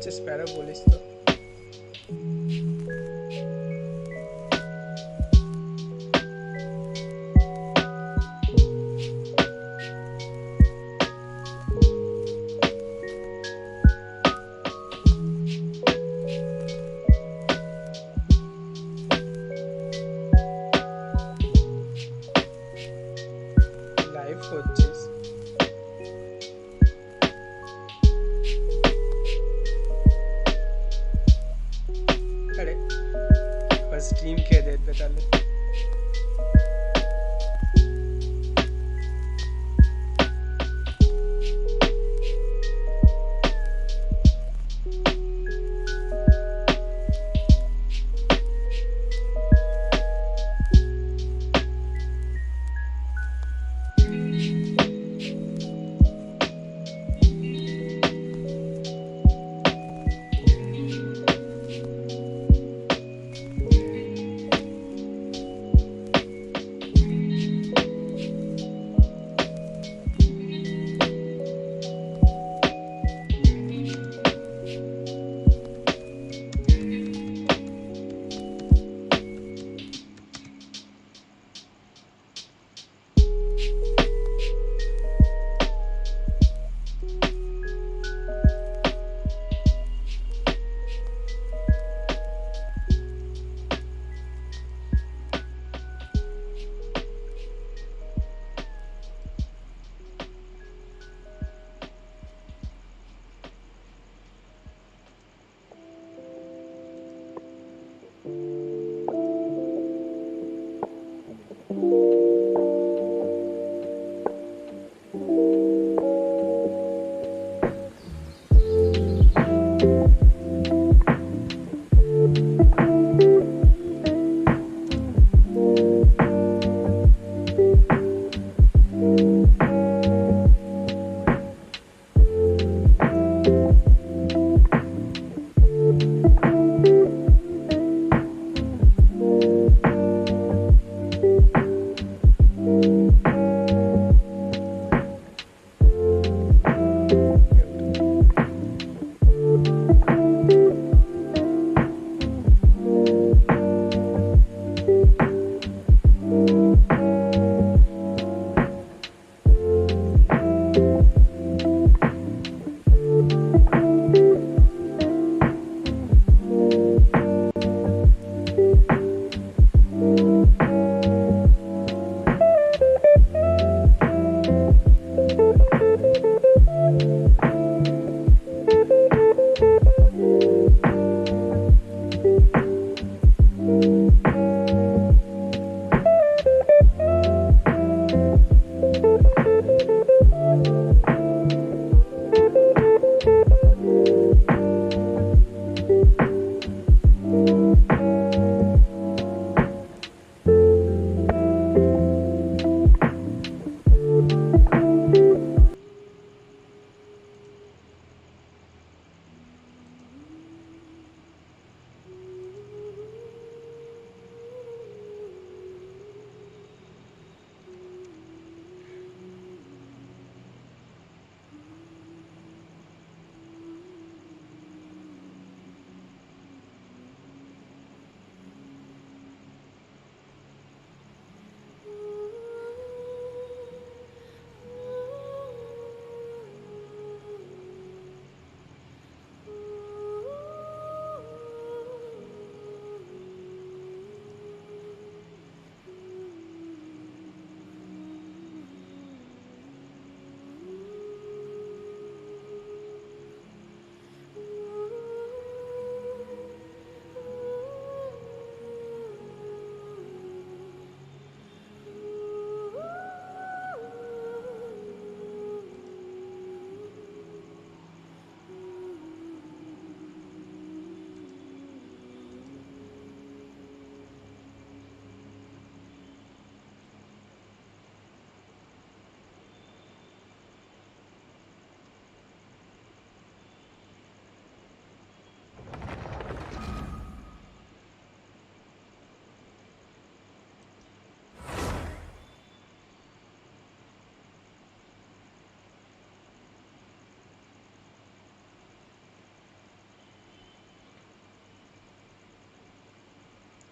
চলছে স্প্যারো বলিস তো। লাইভ করছিস? আরে বাস স্ট্রিম খেয়ে দেখবে তাহলে।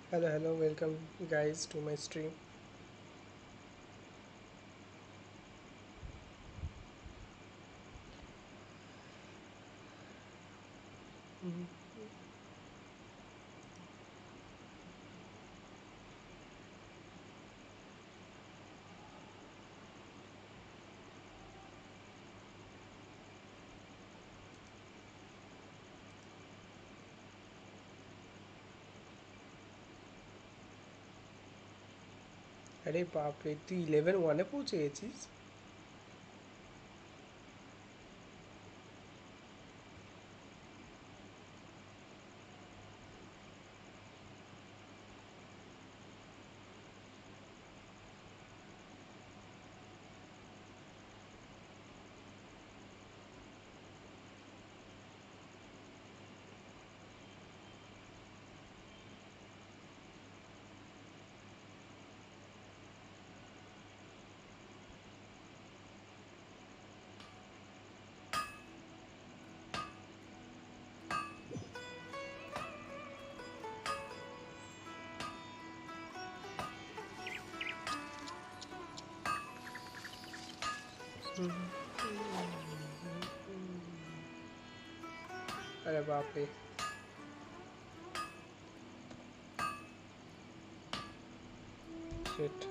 Hello, welcome guys to my stream. Mhm. अरे बाप रे, তুই 11-1 পৌঁছে গেছিস? अरे बाप रे. Shit.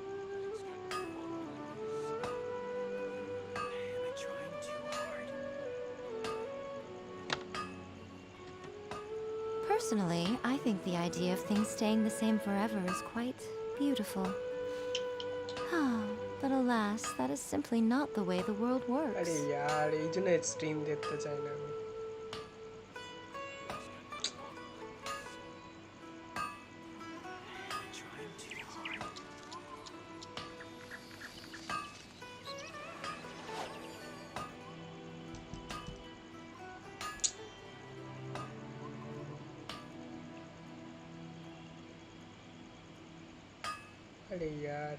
Personally, I think the idea of things staying the same forever is quite beautiful. But alas, that is simply not the way the world अरे works. यार, এই জন্য স্ট্রিম দেখতে চাই না আমি. अरे यार.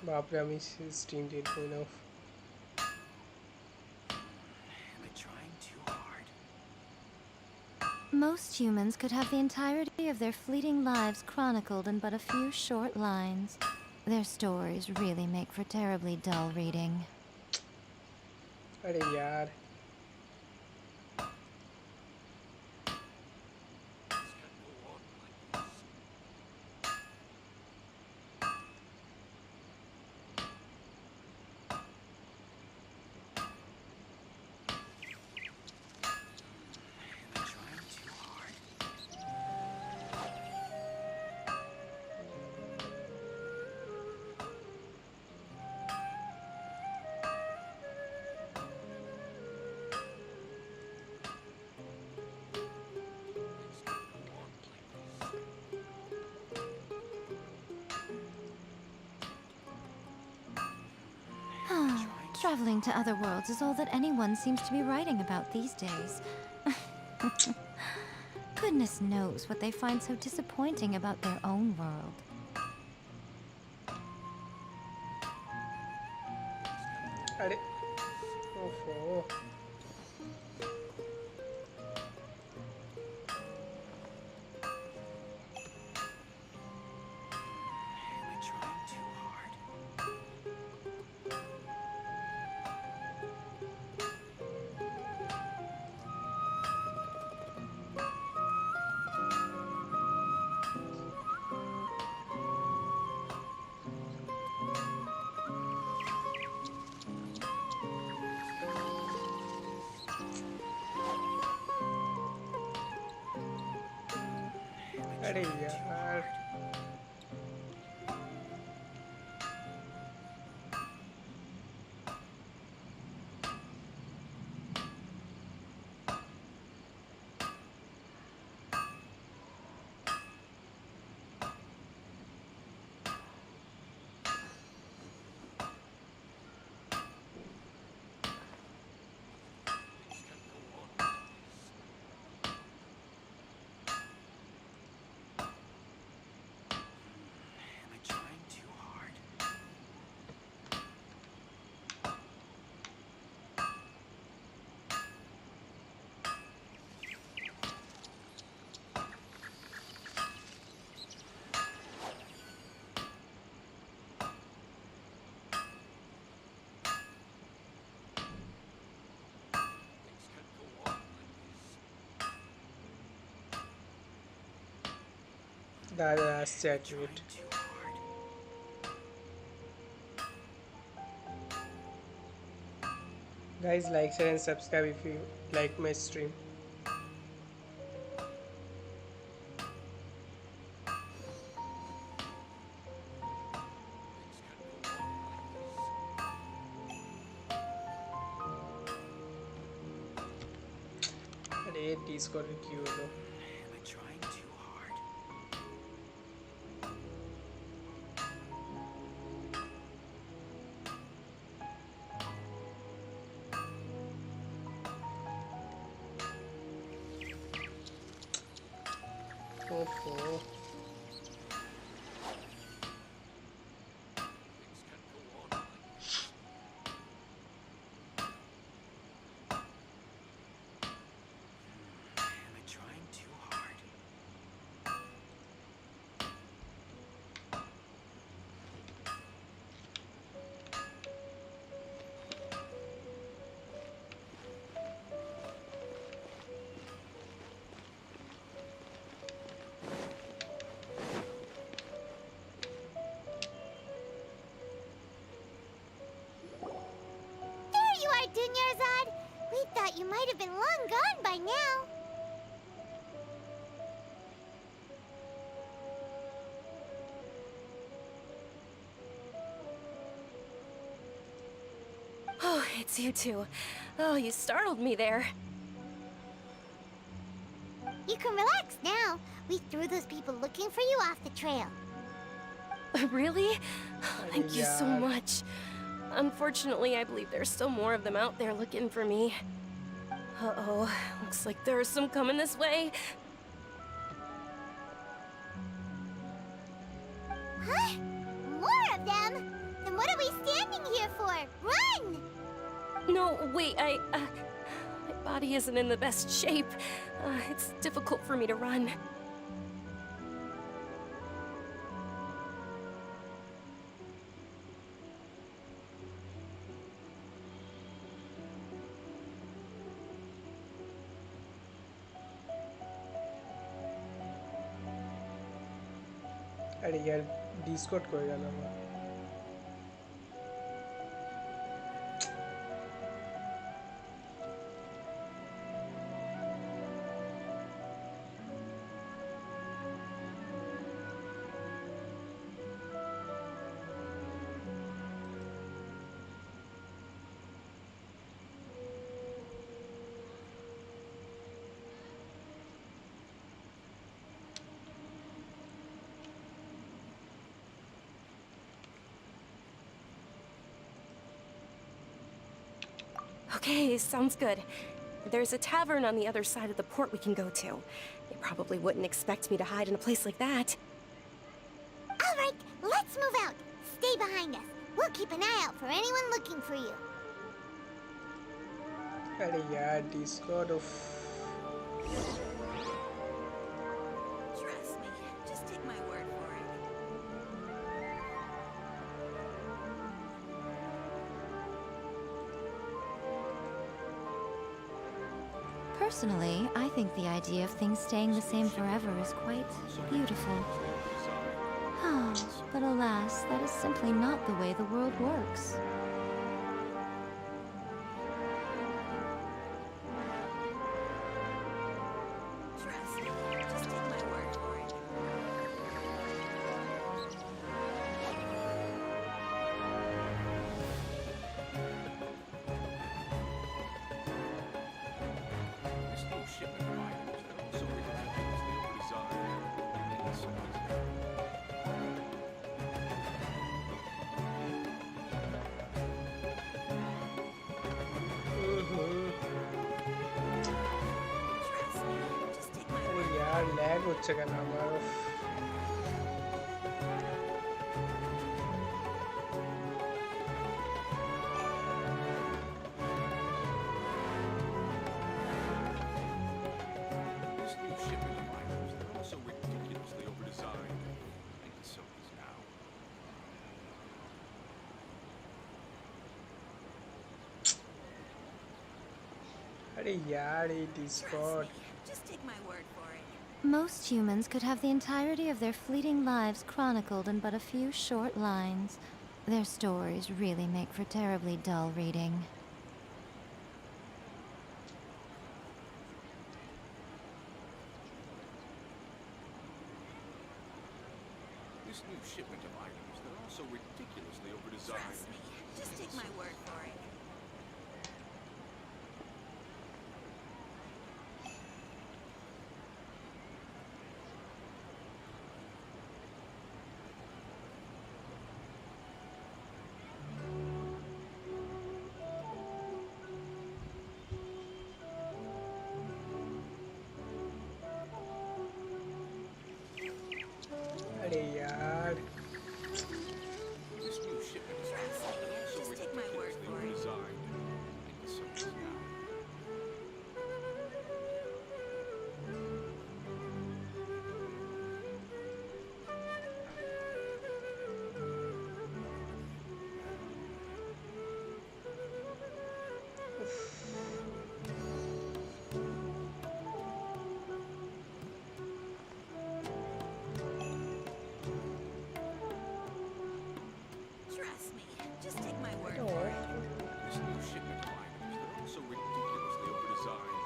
बाप रे, আমি স্ট্রিম দেখবো না. Most humans could have the entirety of their fleeting lives chronicled in but a few short lines. Their stories really make for terribly dull reading. अरे यार. Traveling to other worlds is all that anyone seems to be writing about these days. Goodness knows what they find so disappointing about their own world. अरे ओफो. अरे यार. That's cute. Guys, like, share, and subscribe if you like my stream. अरे Discord क्यों लो ओहो There you are, Dunyarzad! We thought you might have been long gone by now. Oh, it's you two. Oh, you startled me there. You can relax now. We threw those people looking for you off the trail. Really? Thank you so यार much. Unfortunately, I believe there's still more of them out there looking for me. Uh-oh, looks like there are some coming this way. Huh? More of them? Then what are we standing here for? Run! No, wait, my body isn't in the best shape. It's difficult for me to run. अरे यार Discord कोई गाना Okay, sounds good. There's a tavern on the other side of the port we can go to. They probably wouldn't expect me to hide in a place like that. All right, let's move out. Stay behind us. We'll keep an eye out for anyone looking for you. अरे यार Discord of Trust me. Just take my word for it. Personally, I think the idea of things staying the same forever is quite beautiful. But alas, that is simply not the way the world works. Trust me. Just take my word for it. There's no shipment of items that are so ridiculously overdesigned. It's so easy. Trust me. Just take my अरे word. यार lag వచ్చేగా నా मारो There's no shipment of items that are so ridiculously overdesigned. I think it's so easy now. अरे यार ये Trust Discord me. Just take my word for it. Most humans could have the entirety of their fleeting lives chronicled in but a few short lines. Their stories really make for terribly dull reading. This new shipment of items, they're all so ridiculously overdesigned. Trust me. Just take my word for it. अरे यार This new shipment is Trust me. so Just take my word ridiculously for it. overdesigned. I guess so is now. Trust me. Just take my word Don't for worry. it. This new shipment of items, they're all so ridiculously overdesigned.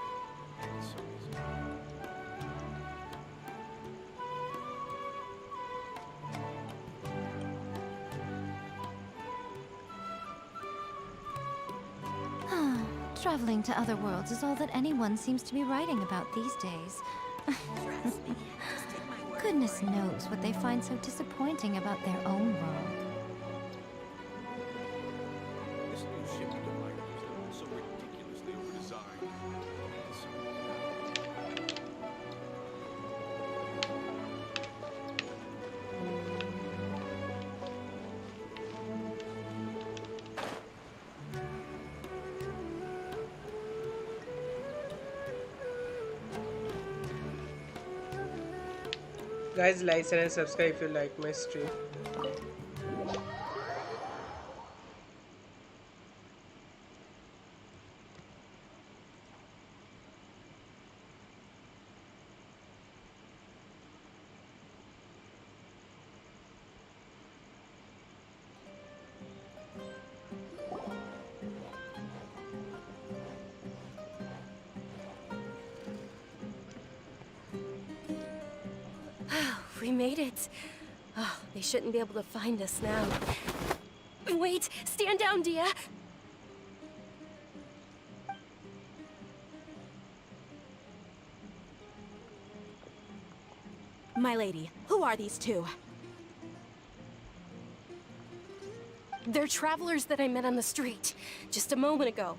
I guess so is now. Traveling to other worlds is all that anyone seems to be writing about these days. Trust me. Just take my word Goodness for it. knows what they find so disappointing about their own world. This new shipment of items, they're all so ridiculously overdesigned. I guess so is now. Guys, like and subscribe if you like my stream. We made it. Oh, they shouldn't be able to find us now. Wait! Stand down, Dia! My lady, who are these two? They're travelers that I met on the street just a moment ago.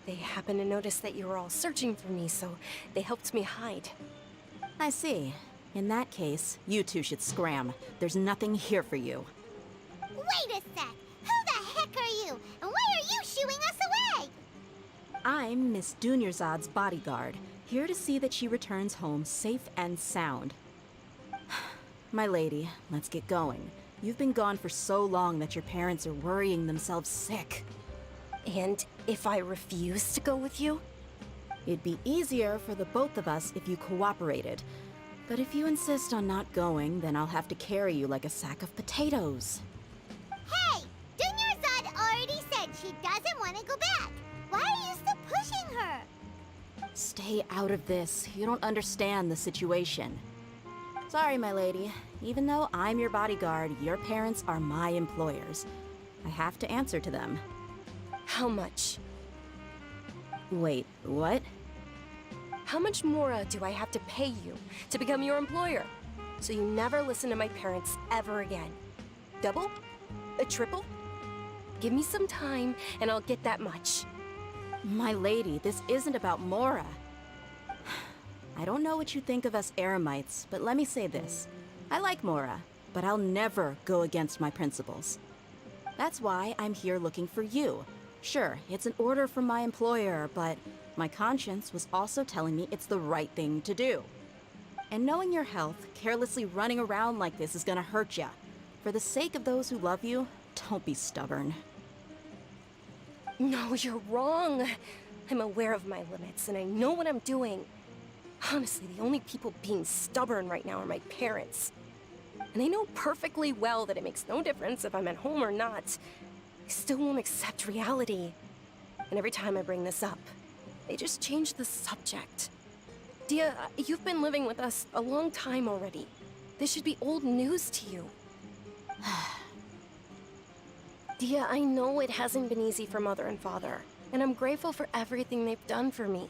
They happened to notice that you were all searching for me, so they helped me hide. I see. In that case, you two should scram. There's nothing here for you. Wait a sec! Who the heck are you? And why are you shooing us away? I'm Miss Dunyarzad's bodyguard, here to see that she returns home safe and sound. My lady, let's get going. You've been gone for so long that your parents are worrying themselves sick. And if I refuse to go with you? It'd be easier for the both of us if you cooperated. But if you insist on not going, then I'll have to carry you like a sack of potatoes. Hey! Dunyarzad already said she doesn't want to go back. Why are you still pushing her? Stay out of this. You don't understand the situation. Sorry, my lady. Even though I'm your bodyguard, your parents are my employers. I have to answer to them. How much? Wait, what? How much more do I have to pay you to become your employer? So you never listen to my parents ever again. Double? A triple? Give me some time and I'll get that much. My lady, this isn't about Mora. I don't know what you think of us Eremites, but let me say this. I like Mora, but I'll never go against my principles. That's why I'm here looking for you. Sure, it's an order from my employer, but my conscience was also telling me it's the right thing to do. And knowing your health, carelessly running around like this is gonna hurt ya. For the sake of those who love you, don't be stubborn. No, you're wrong. I'm aware of my limits and I know what I'm doing. Honestly, the only people being stubborn right now are my parents. And they know perfectly well that it makes no difference if I'm at home or not. They still won't accept reality. And every time I bring this up, they just change the subject. Dia, you've been living with us a long time already. This should be old news to you. Dia, I know it hasn't been easy for Mother and Father, and I'm grateful for everything they've done for me.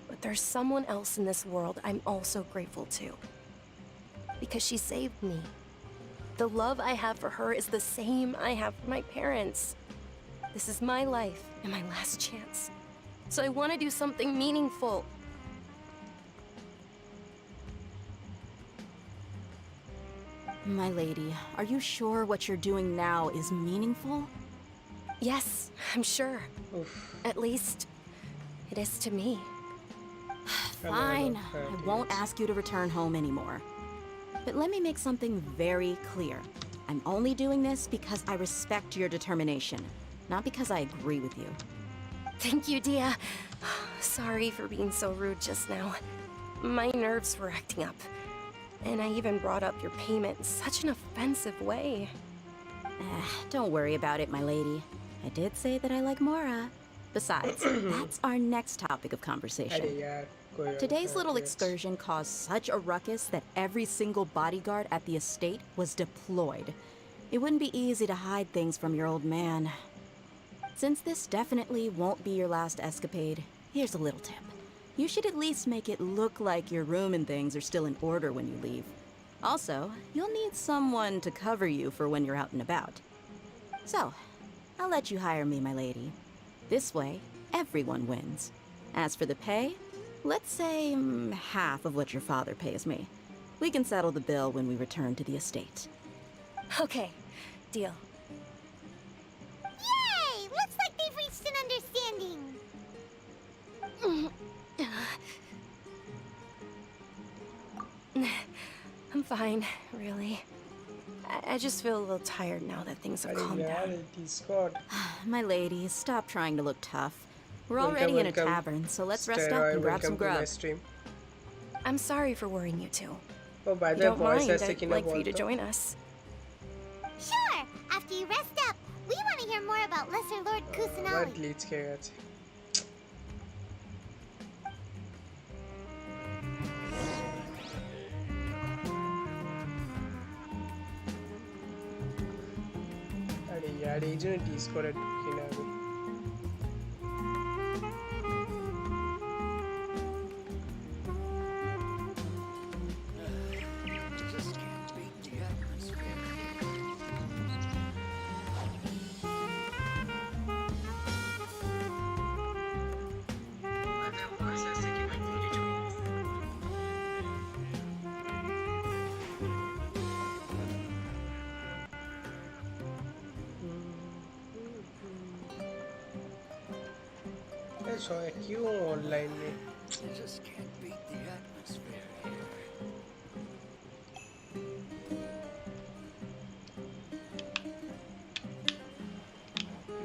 But there's someone else in this world I'm also grateful to. Because she saved me. The love I have for her is the same I have for my parents. This is my life and my last chance. So I want to do something meaningful. My lady, are you sure what you're doing now is meaningful? Yes, I'm sure. Oof. At least, it is to me. Fine, I won't ask you to return home anymore. But let me make something very clear. I'm only doing this because I respect your determination, not because I agree with you. Thank you, Dia. Sorry for being so rude just now. My nerves were acting up. And I even brought up your payment in such an offensive way. Don't worry about it, my lady. I did say that I like Mora. Besides, that's our next topic of conversation. अरे यार कोई और Today's था, little yes. excursion caused such a ruckus that every single bodyguard at the estate was deployed. It wouldn't be easy to hide things from your old man. Since this definitely won't be your last escapade, here's a little tip. You should at least make it look like your room and things are still in order when you leave. Also, you'll need someone to cover you for when you're out and about. So, I'll let you hire me, my lady. This way, everyone wins. As for the pay, let's say half of what your father pays me. We can settle the bill when we return to the estate. Okay, deal. Yay! Looks like they've reached an understanding. I'm fine, really. I just feel a little tired now that things have अरे calmed यार down. it is God. My lady, stop trying to look tough. We're Welcome, already in a welcome. tavern, so let's rest up Steroid, and grab some welcome to my grub. stream. I'm sorry for worrying you too. Oh, by If the you way, don't voice mind, ऐसे I'd कि ना like for you to बोलता join us. Sure, after you rest up, we want to hear more about Lesser Lord what Kusanali. leads के गए अरे यार agent इसको red किना अभी Just can't beat the atmosphere. ऐसा है क्यों ऑनलाइन में Just can't beat the atmosphere here.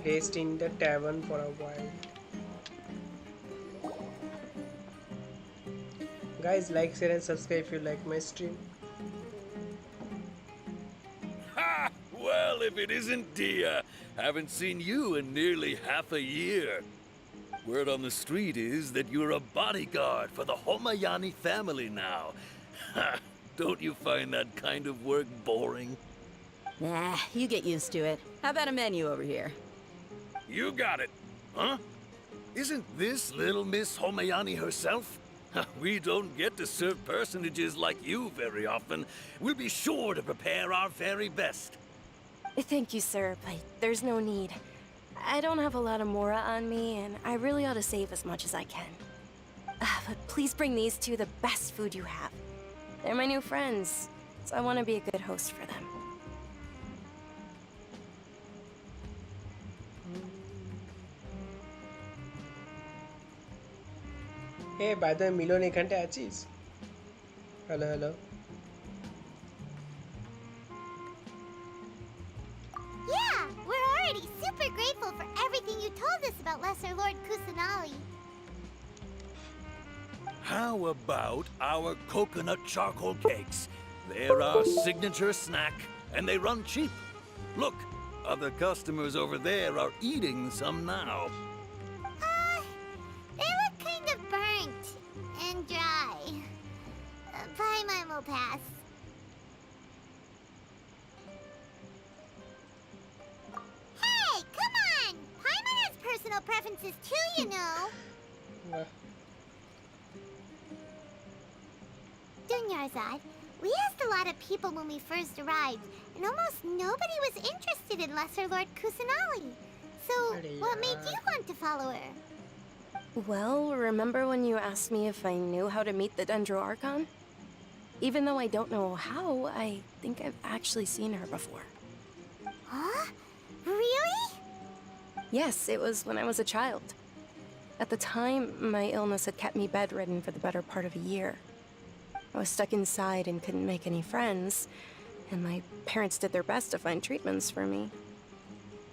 rest in the tavern for a while. Guys, like, share and subscribe if you like my stream. Ha! Well, if it isn't Dia. Haven't seen you in nearly half a year. Word on the street is that you're a bodyguard for the Homayani family now. Ha! Don't you find that kind of work boring? Nah, you get used to it. How about a menu over here? You got it. Huh? Isn't this little Miss Homayani herself? We don't get to serve personages like you very often. We'll be sure to prepare our very best. Thank you, sir, but there's no need. I don't have a lot of Mora on me, and I really ought to save as much as I can. But please bring these two the best food you have. They're my new friends, so I want to be a good host for them. Hey, by the way, Milon এখানটা আছিস? Hello, hello. Yeah, we're already super grateful for everything you told us about Lesser Lord Kusanali. How about our coconut charcoal cakes? They're our signature snack, and they run cheap. Look, other customers over there are eating some now. They look kind of burnt and dry. Paimon will pass. Hey, come on! Paimon has personal preferences too, you know. Uh, Dunyarzad, we asked a lot of people when we first arrived, and almost nobody was interested in Lesser Lord Kusanali. So, what made you want to follow her? Well, remember when you asked me if I knew how to meet the Dendro Archon? Even though I don't know how, I think I've actually seen her before. Huh? Really? Yes, it was when I was a child. At the time, my illness had kept me bedridden for the better part of a year. I was stuck inside and couldn't make any friends, and my parents did their best to find treatments for me.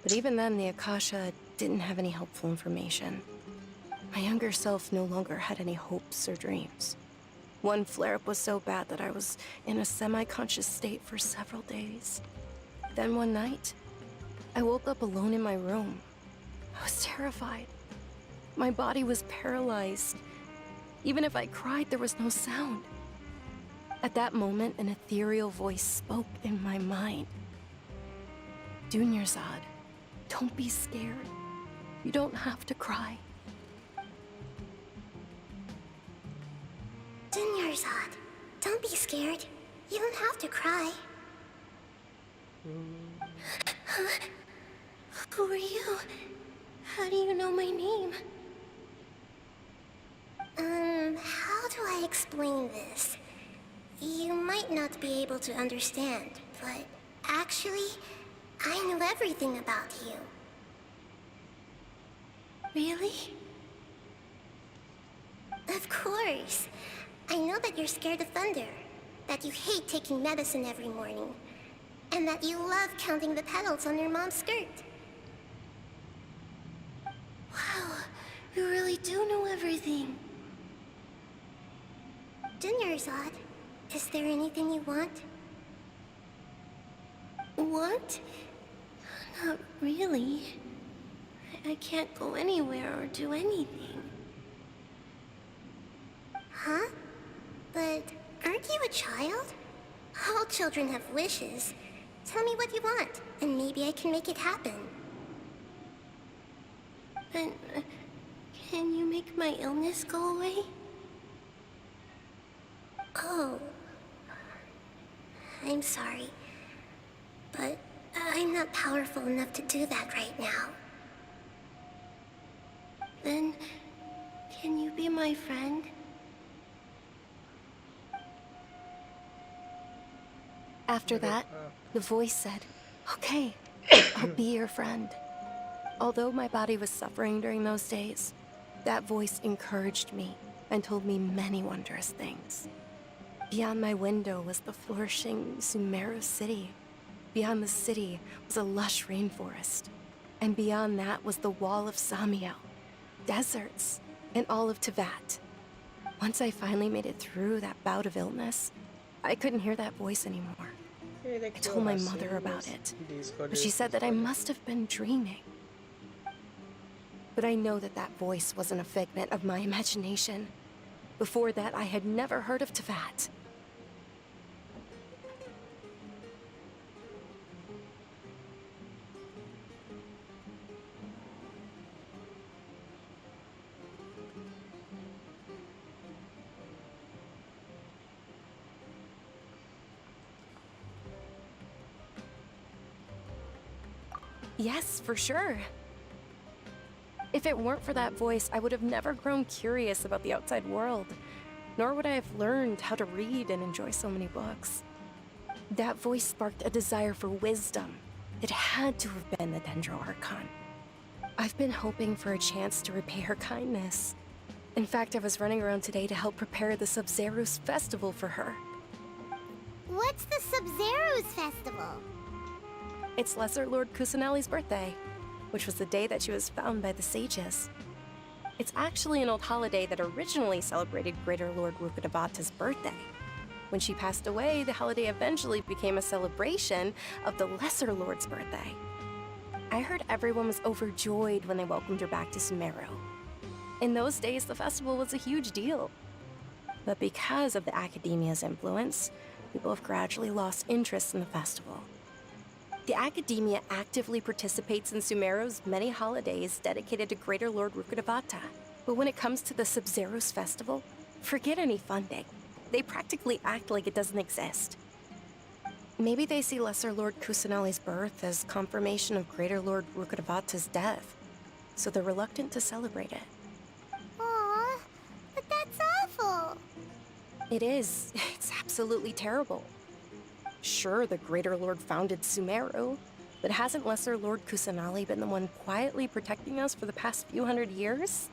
But even then, the Akasha didn't have any helpful information. My younger self no longer had any hopes or dreams. One flare-up was so bad that I was in a semi-conscious state for several days. Then one night, I woke up alone in my room. I was terrified. My body was paralyzed. Even if I cried, there was no sound. At that moment, an ethereal voice spoke in my mind. Dunyarzad, don't be scared. You don't have to cry. Dunyarzad, don't be scared. You don't have to cry. Who are you? How do you know my name? How do I explain this? You might not be able to understand, but actually, I know everything about you. Really? Of course. I know that you're scared of thunder, that you hate taking medicine every morning, and that you love counting the petals on your mom's skirt. Wow, you really do know everything. Dunyarzad, is there anything you want? Want? Not really. I can't go anywhere or do anything. Huh? But aren't you a child? All children have wishes. Tell me what you want, and maybe I can make it happen. And can you make my illness go away? Oh. I'm sorry. But I'm not powerful enough to do that right now. Then, can you be my friend? After that, the voice said, "Okay, I'll be your friend." Although my body was suffering during those days, that voice encouraged me and told me many wondrous things. Beyond my window was the flourishing Sumeru city. Beyond the city was a lush rainforest. And beyond that was the wall of Samiel, deserts, and all of Teyvat. Once I finally made it through that bout of illness, I couldn't hear that voice anymore. I told my mother about it, but she said that I must have been dreaming. But I know that that voice wasn't a figment of my imagination. Before that, I had never heard of Teyvat. Yes, for sure. If it weren't for that voice, I would have never grown curious about the outside world, nor would I have learned how to read and enjoy so many books. That voice sparked a desire for wisdom. It had to have been the Dendro Archon. I've been hoping for a chance to repay her kindness. In fact, I was running around today to help prepare the Sub-Zerus festival for her. What's the Sub-Zerus festival? It's Lesser Lord Kusanali's birthday, which was the day that she was found by the sages. It's actually an old holiday that originally celebrated Greater Lord Rukkhadevata's birthday. When she passed away, the holiday eventually became a celebration of the Lesser Lord's birthday. I heard everyone was overjoyed when they welcomed her back to Sumeru. In those days, the festival was a huge deal. But because of the academia's influence, people have gradually lost interest in the festival. The academia actively participates in Sumeru's many holidays dedicated to Greater Lord Rukkhadevata. But when it comes to the Sub-Zero's festival, forget any funding. They practically act like it doesn't exist. Maybe they see Lesser Lord Kusanali's birth as confirmation of Greater Lord Rukkhadevata's death, so they're reluctant to celebrate it. Aw, but that's awful. It is. It's absolutely terrible. Sure, the Greater Lord founded Sumeru, but hasn't Lesser Lord Kusanali been the one quietly protecting us for the past few hundred years?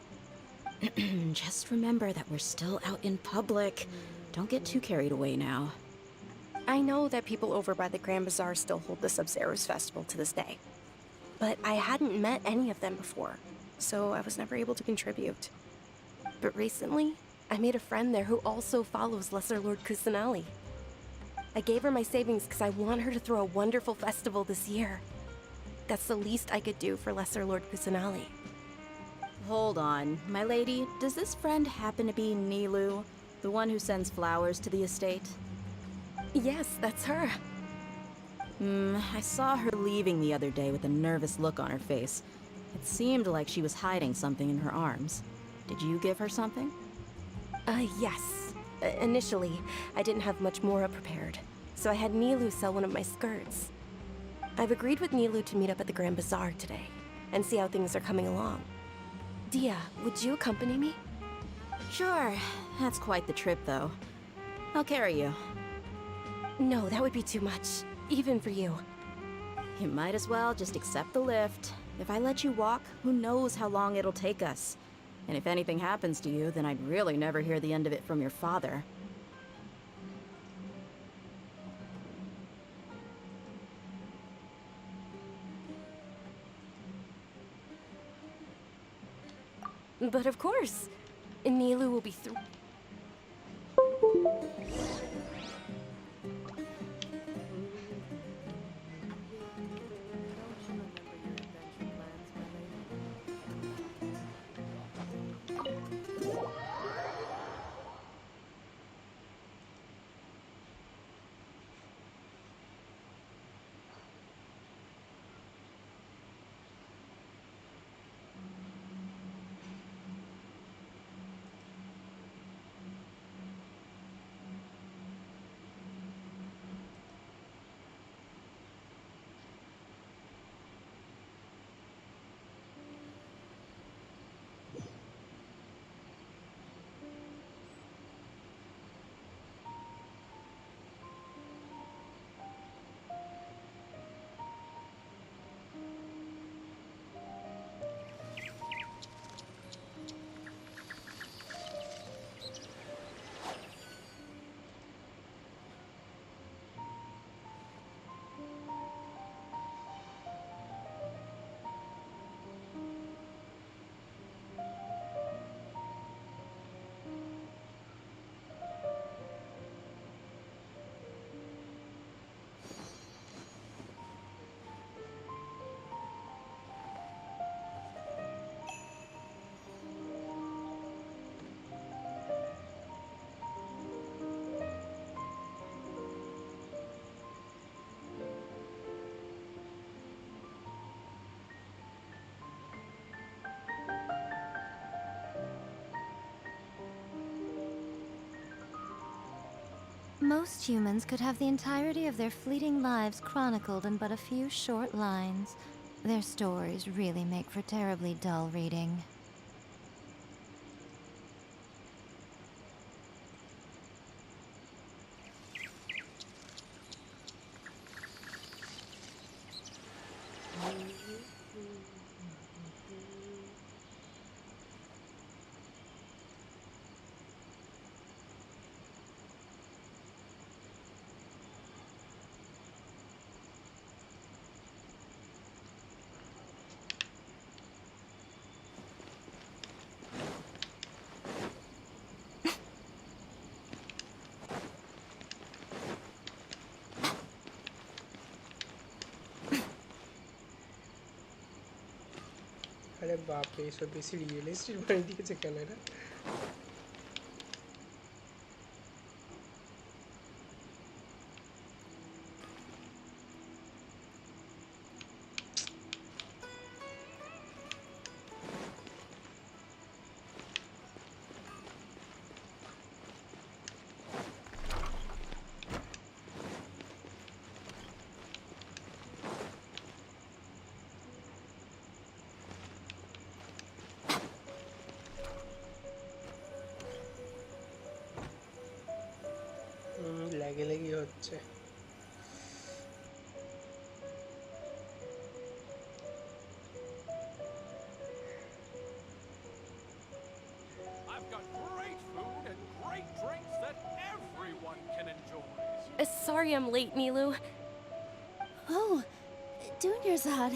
Just remember that we're still out in public. Don't get too carried away now. I know that people over by the Grand Bazaar still hold the Sub-Zero's festival to this day, but I hadn't met any of them before, so I was never able to contribute. But recently, I made a friend there who also follows Lesser Lord Kusanali. I gave her my savings because I want her to throw a wonderful festival this year. That's the least I could do for Lesser Lord Kusanali. Hold on, my lady. Does this friend happen to be Nilu, the one who sends flowers to the estate? Yes, that's her. I saw her leaving the other day with a nervous look on her face. It seemed like she was hiding something in her arms. Did you give her something? Yes. Initially, I didn't have much Mora prepared, so I had Nilu sell one of my skirts. I've agreed with Nilu to meet up at the Grand Bazaar today, and see how things are coming along. Dia, would you accompany me? Sure. That's quite the trip, though. I'll carry you. No, that would be too much, even for you. You might as well just accept the lift. If I let you walk, who knows how long it'll take us. And if anything happens to you, then I'd really never hear the end of it from your father. But of course, Nilu will be through. Most humans could have the entirety of their fleeting lives chronicled in but a few short lines. Their stories really make for terribly dull reading. আরে বাপরে এসব বেশি realistic বানিয়ে দিয়েছে কেন এটা লেগে লেগে হচ্ছে I've got great food and great drinks that everyone can enjoy. Sorry I'm late, Milu. Oh, Dunyarzad.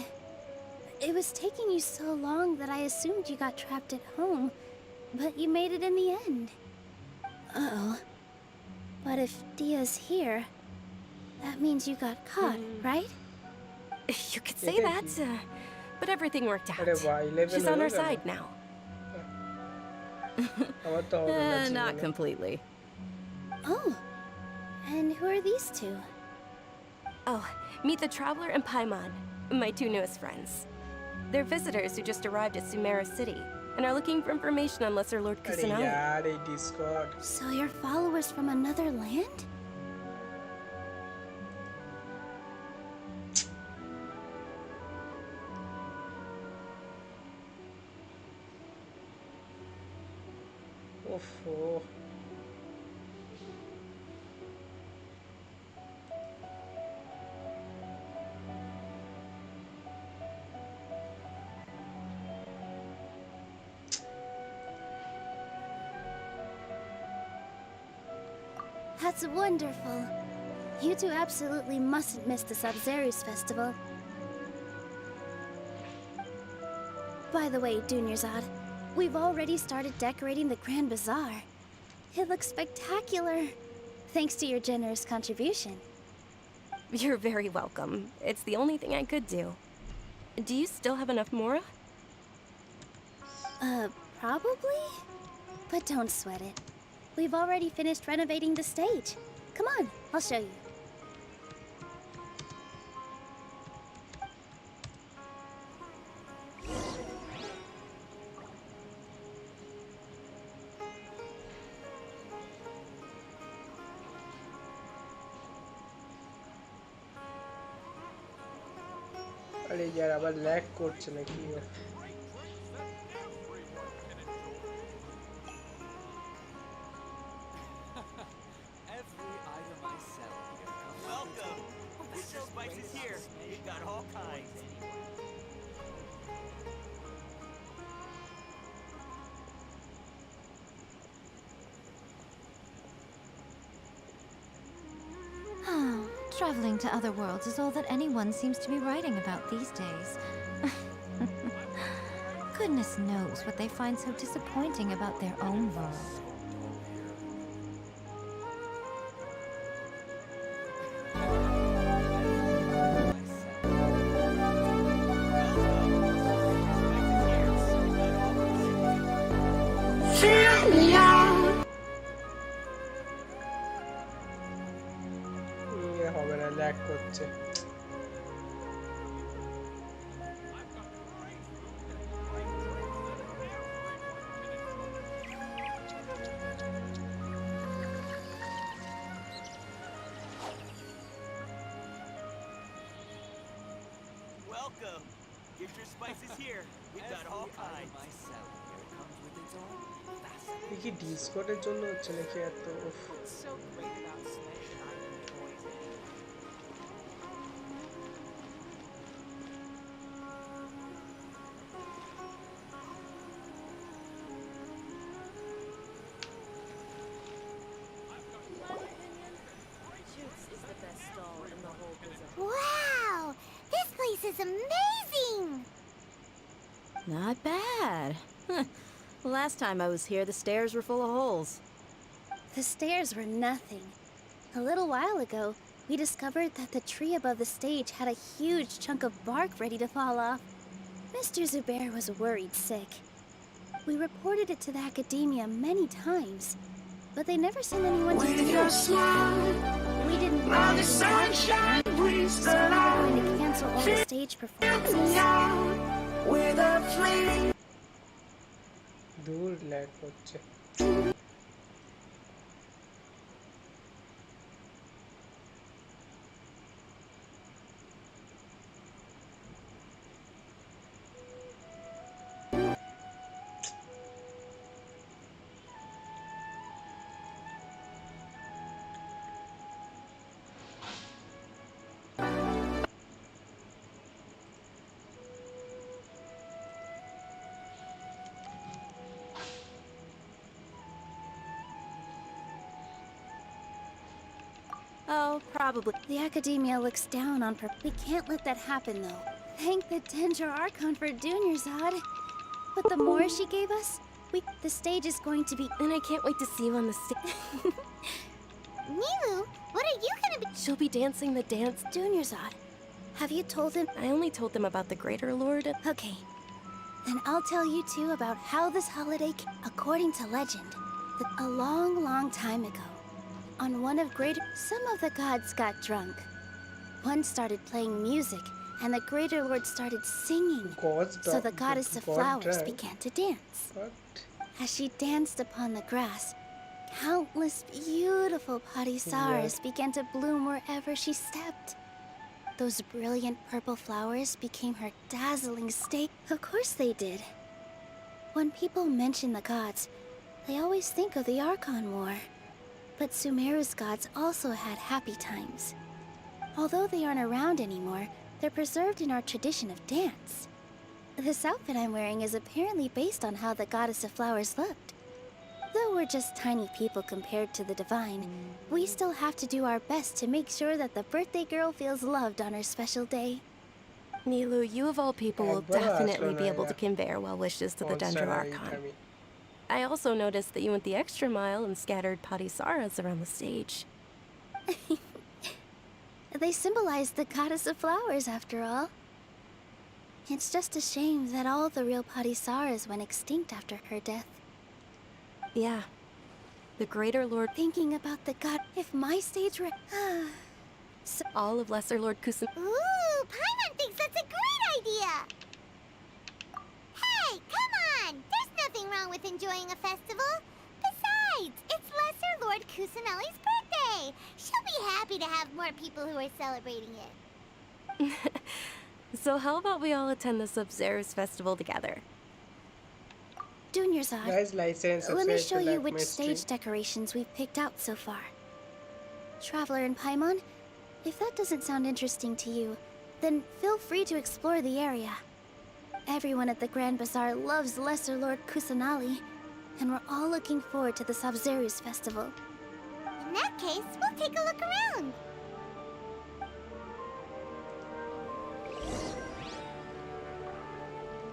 It was taking you so long that I assumed you got trapped at home, but you made it in the end. Uh-oh. But if Dia's here, that means you got caught, right? You could say that, but everything worked out. আরে বাহ 11 She's on হলো our কেন? side now. আমার তো হবে না Not জীবনে। completely. Oh, and who are these two? Oh, meet the Traveler and Paimon, my two newest friends. They're visitors who just arrived at Sumeru City and are looking for information on Lesser Lord আরে Kusanagi. यार এই Discord So you're followers from another land? ওফো That's wonderful. You two absolutely mustn't miss the Sabzeri's festival. By the way, Dunyarzad, we've already started decorating the Grand Bazaar. It looks spectacular, thanks to your generous contribution. You're very welcome. It's the only thing I could do. Do you still have enough Mora? Probably? But don't sweat it. We've already finished renovating the stage. Come on, I'll show you. আরে यार আবার lag করছে নাকি Every item I sell here comes Welcome! Get your spices here. We've got all kinds. Traveling to other worlds is all that anyone seems to be writing about these days. Goodness knows what they find so disappointing about their own world. হবে না lag করছে Welcome! Get your spices here. We've got all kinds. I sell here comes with its own এ কি ডিসকর্ডের জন্য হচ্ছে নাকি এত উফ What's so great about selection item toys? Wow! This place is amazing! Not bad. Last time I was here, the stairs were full of holes. The stairs were nothing. A little while ago, we discovered that the tree above the stage had a huge chunk of bark ready to fall off. Mr. Zubair was worried sick. We reported it to the academia many times, but they never sent anyone to do it. We didn't want to sunshine, so we were going to cancel all the stage performances. দূর lag হচ্ছে Oh, probably. The academia looks down on We can't let that happen, though. Thank the Dendra Archon for Dunyarzad. But the more she gave us, the stage is going to be... And I can't wait to see you on the stage. Nilu, what are you gonna be? She'll be dancing the dance. Dunyarzad, have you told him? I only told them about the Greater Lord. Okay. Then I'll tell you two about how this holiday... According to legend, a long, long time ago, on one of some of the gods got drunk. One started playing music, and the Greater Lord started singing. So the goddess of flowers began to dance. What? As she danced upon the grass, countless beautiful parisaras began to bloom wherever she stepped. Those brilliant purple flowers became her dazzling state. Of course they did. When people mention the gods, they always think of the Archon War. But Sumeru's gods also had happy times. Although they aren't around anymore, they're preserved in our tradition of dance. This outfit I'm wearing is apparently based on how the goddess of flowers looked. Though we're just tiny people compared to the divine, we still have to do our best to make sure that the birthday girl feels loved on her special day. Nilu, you of all people will definitely be able to convey our well wishes to the Dendra Archon. I also noticed that you went the extra mile and scattered parisaras around the stage. They symbolize the goddess of flowers, after all. It's just a shame that all the real parisaras went extinct after her death. Yeah. The Greater Lord... Thinking about the god... If my stage were... So all of Lesser Lord Kusan... Ooh, Paimon thinks that's a great idea! Hey, come on! There's nothing wrong with enjoying a festival. Besides, it's Lesser Lord Kusanali's birthday. She'll be happy to have more people who are celebrating it. So how about we all attend the Sub-Zero's festival together? Dunyarzad, Guys, license, let me subscribe show to you like which my stage stream. decorations we've picked out so far. Traveler and Paimon, if that doesn't sound interesting to you, then feel free to explore the area. Everyone at the Grand Bazaar loves Lesser Lord Kusanali, and we're all looking forward to the Sub-Zero's festival. In that case, we'll take a look around.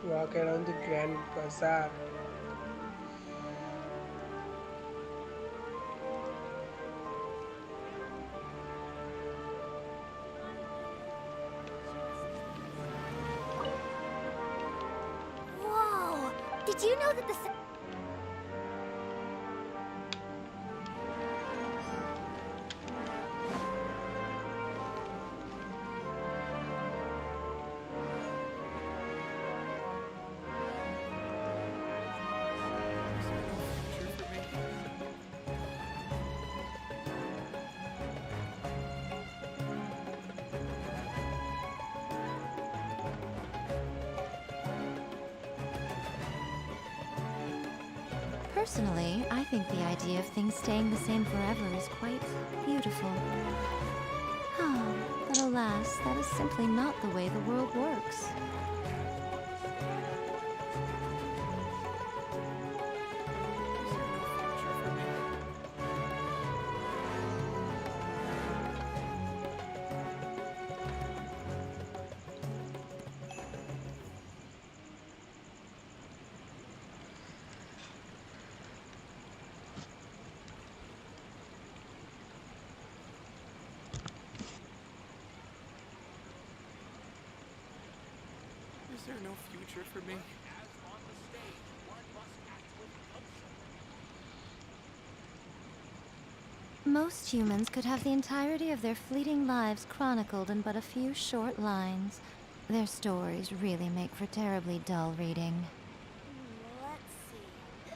Walk around the Grand Bazaar. Whoa! Did you know that the... Personally, I think the idea of things staying the same forever is quite beautiful. But alas, that is simply not the way the world works. there no future for me? Most humans could have the entirety of their fleeting lives chronicled in but a few short lines. Their stories really make for terribly dull reading. Let's see.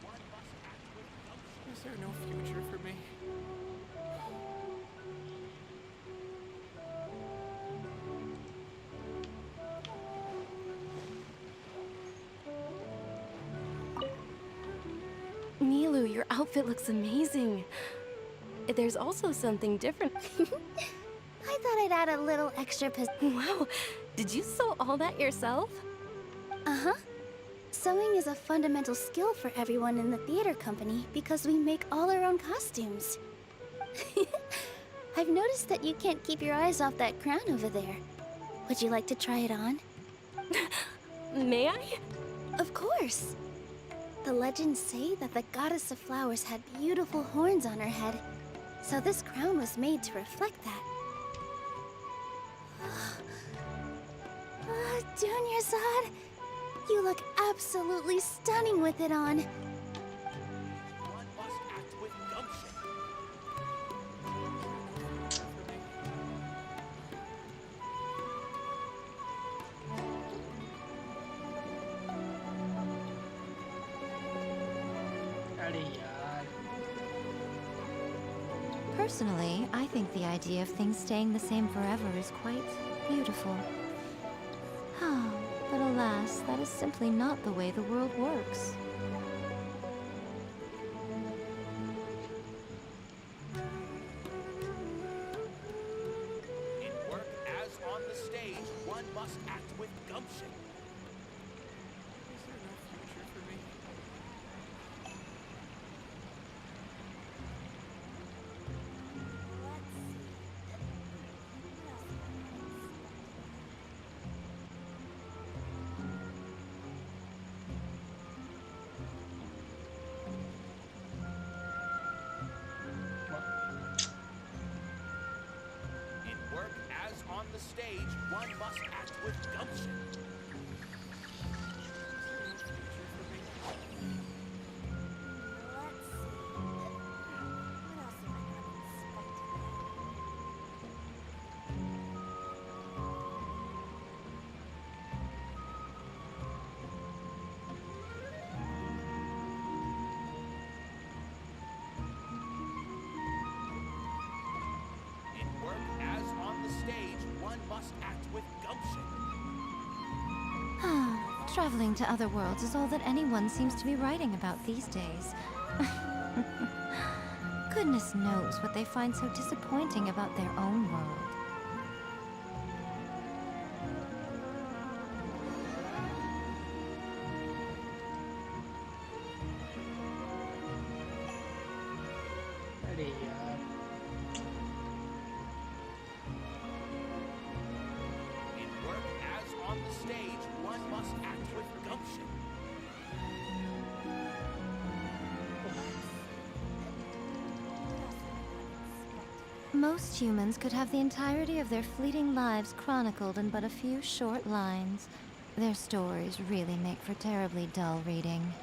What else have I not Is there no future for me? Nilu, your outfit looks amazing. There's also something different. I thought I'd add a little extra Wow, did you sew all that yourself? Uh-huh. Sewing is a fundamental skill for everyone in the theater company because we make all our own costumes. I've noticed that you can't keep your eyes off that crown over there. Would you like to try it on? May I? Of course. The legends say that the goddess of flowers had beautiful horns on her head, so this crown was made to reflect that. Dunyarzad, you look absolutely stunning with it on. One must act with gumption. अरे यार. Personally, I think the idea of things staying the same forever is quite beautiful. Ah, but alas, that is simply not the way the world works. In work as on the stage, one must act with gumption. Is there no future for me? In work as on the stage, one must act with gumption. In work as on the stage, one must act with gumption. Traveling to other worlds is all that anyone seems to be writing about these days. Goodness knows what they find so disappointing about their own world. अरे यार. In work as on the stage, one must act with gumption. Most humans could have the entirety of their fleeting lives chronicled in but a few short lines. Their stories really make for terribly dull reading.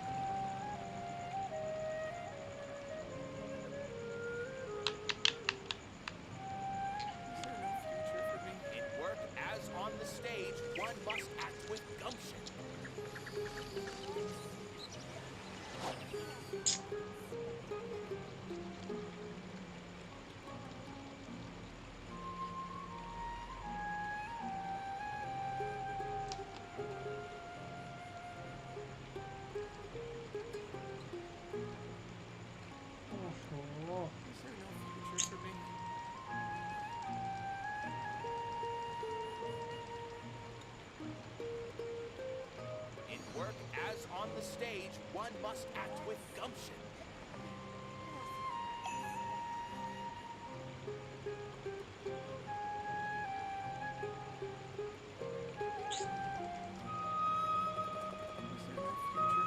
In work as on the stage, one must act with gumption. ओहो. Is there no future for me? In work as on the stage, one must act with gumption. Is there no future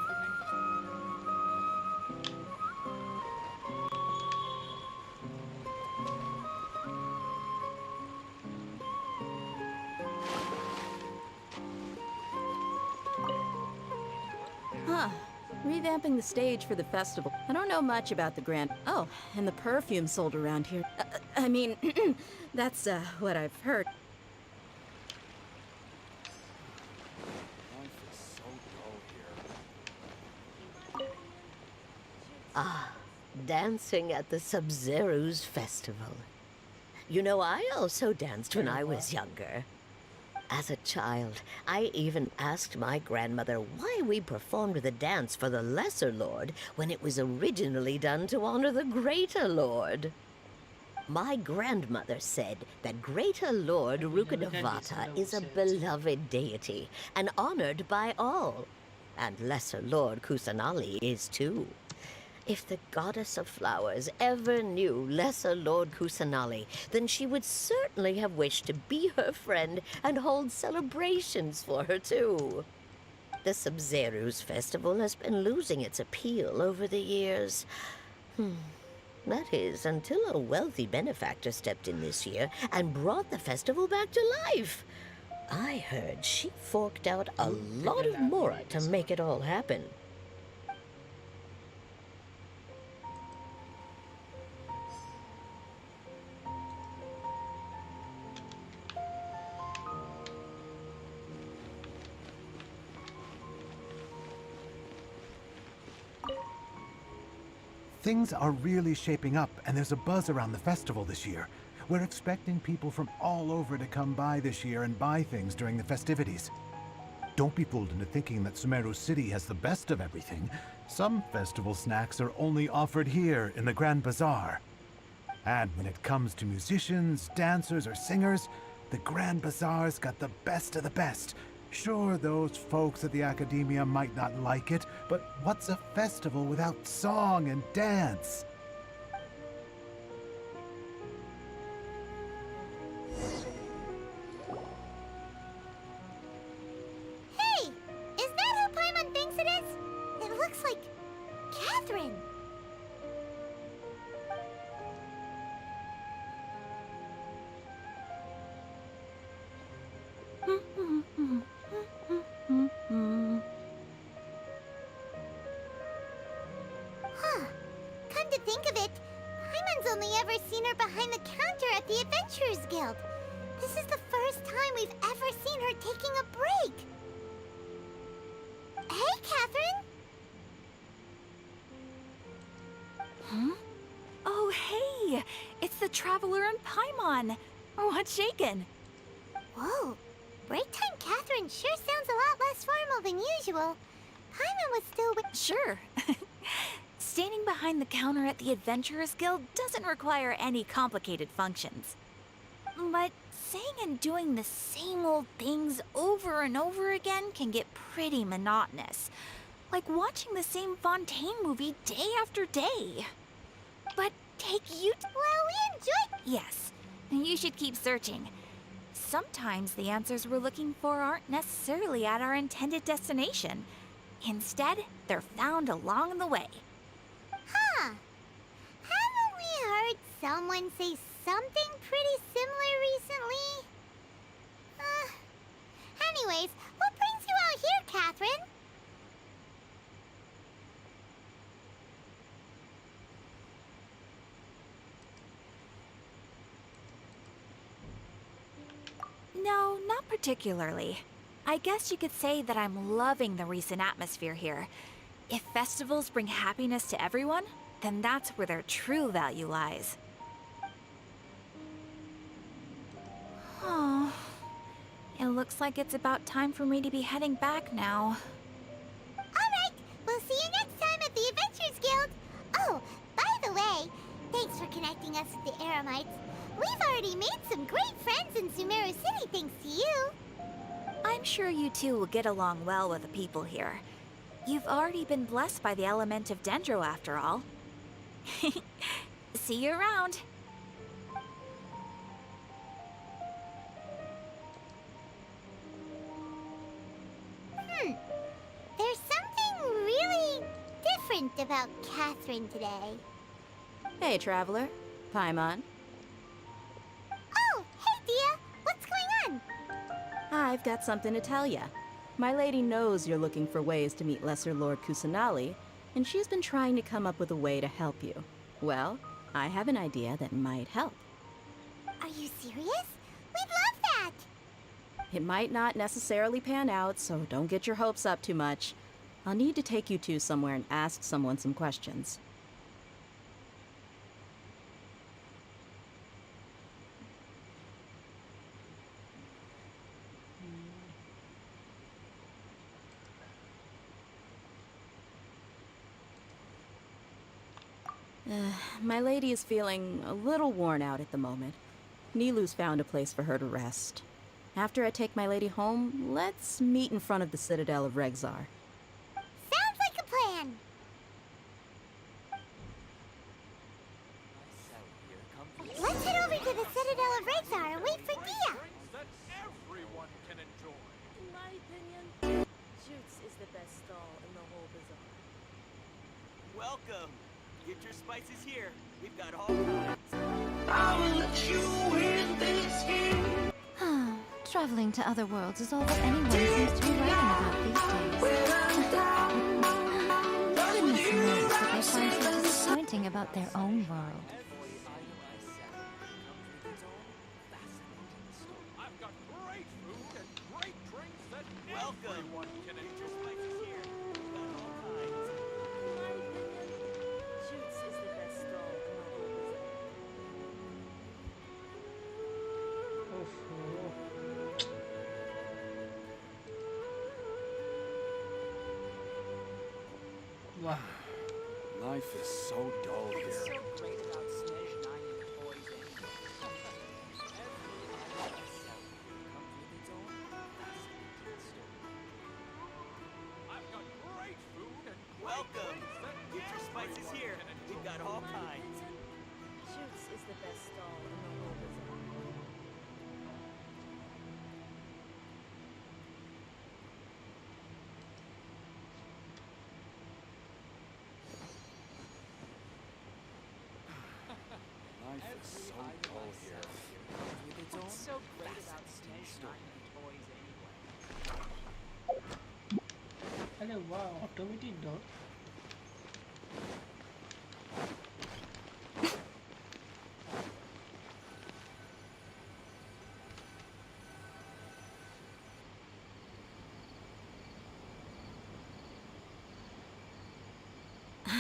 revamping the stage for the festival. I don't know much about the grand... Oh, and the perfume sold around here. I mean, that's, what I've heard. Life is so dull here. Ah, dancing at the Sub-Zero's festival. You know, I also danced when I was younger. As a child, I even asked my grandmother why we performed the dance for the Lesser Lord when it was originally done to honor the Greater Lord. My grandmother said that Greater Lord Rukkhadevata is a beloved deity and honored by all, and Lesser Lord Kusanali is too. If the goddess of flowers ever knew Lesser Lord Kusanali, then she would certainly have wished to be her friend and hold celebrations for her too. The Sub-Zero's festival has been losing its appeal over the years. That is, until a wealthy benefactor stepped in this year and brought the festival back to life. I heard she forked out a lot of mora to make it all happen. Things are really shaping up, and there's a buzz around the festival this year. We're expecting people from all over to come by this year and buy things during the festivities. Don't be fooled into thinking that Sumeru City has the best of everything. Some festival snacks are only offered here in the Grand Bazaar. And when it comes to musicians, dancers, or singers, the Grand Bazaar's got the best of the best. Sure, those folks at the Academia might not like it, but what's a festival without song and dance? Hey! Is that who Paimon thinks it is? It looks like Catherine. Huh. Come to think of it, Paimon's only ever seen her behind the counter at the Adventurers Guild. This is the first time we've ever seen her taking a break. Hey, Catherine! Huh? Oh, hey! It's the Traveler and Paimon! What's shaken? Whoa. Break time Catherine sure sounds a lot less formal than usual. Paimon was still with... Sure. Standing behind the counter at the Adventurers Guild doesn't require any complicated functions. But saying and doing the same old things over and over again can get pretty monotonous. Like watching the same Fontaine movie day after day. But take you... Well, we enjoyed... Yes, you should keep searching. Sometimes the answers we're looking for aren't necessarily at our intended destination. Instead, they're found along the way. Huh. Haven't we heard someone say something pretty similar recently? Anyways, what brings you out here, Catherine? No, not particularly. I guess you could say that I'm loving the recent atmosphere here. If festivals bring happiness to everyone, then that's where their true value lies. Oh, it looks like it's about time for me to be heading back now. Alright, we'll see you next time at the Adventurers Guild. Oh, by the way, thanks for connecting us with the Eremites. We've already made some great friends in Sumeru City thanks to you. I'm sure you two will get along well with the people here. You've already been blessed by the element of Dendro after all. See you around. There's something really different about Catherine today. Hey, Traveler. Paimon. Oh, hey, Dia. What's going on? I've got something to tell ya. My lady knows you're looking for ways to meet Lesser Lord Kusanali, and she's been trying to come up with a way to help you. Well, I have an idea that might help. Are you serious? We'd love that! It might not necessarily pan out, so don't get your hopes up too much. I'll need to take you two somewhere and ask someone some questions. My lady is feeling a little worn out at the moment. Nilu's found a place for her to rest. After I take my lady home, let's meet in front of the Citadel of Redgear. Sounds like a plan! Let's head over to the Citadel of Redgear and wait for Dia! That everyone can enjoy. In my opinion, Jutes is the best stall in the whole bazaar. Welcome. Get your spices here. We've got all kinds. I will let you in this game. Traveling to other worlds is all that anyone seems to be writing about these days. Goodness knows what they find so disappointing about their own world. I've got great food and great drinks that Welcome. everyone can Get enjoy. your spices here. We've got all kinds. In my opinion, Jutes is the best stall in the whole bazaar. Wow. Life is so dull here. What's so great about Snezh 90 toys anyway? Every item I sell here comes with its own fascinating story. I've got great food and Welcome. drinks that Get your spices everyone here. can enjoy. We've got all In my kinds. opinion, Jutes is the best stall in the whole bazaar. Life is so dull here. With its own so great about Snezh 90 toys anyway. अरे वाह automatic door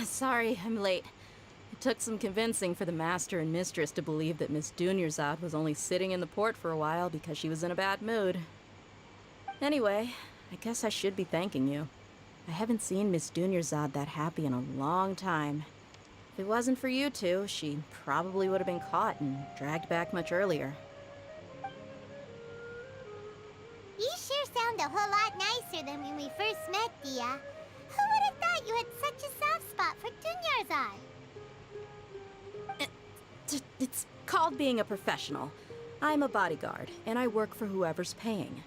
Sorry, I'm late. It took some convincing for the master and mistress to believe that Miss Dunyarzad was only sitting in the port for a while because she was in a bad mood. Anyway, I guess I should be thanking you. I haven't seen Miss Dunyarzad that happy in a long time. If it wasn't for you two, she probably would have been caught and dragged back much earlier. You sure sound a whole lot nicer than when we first met, Dia. Who would have thought you had such a soft spot for Dunyarzad? It's called being a professional. I'm a bodyguard, and I work for whoever's paying.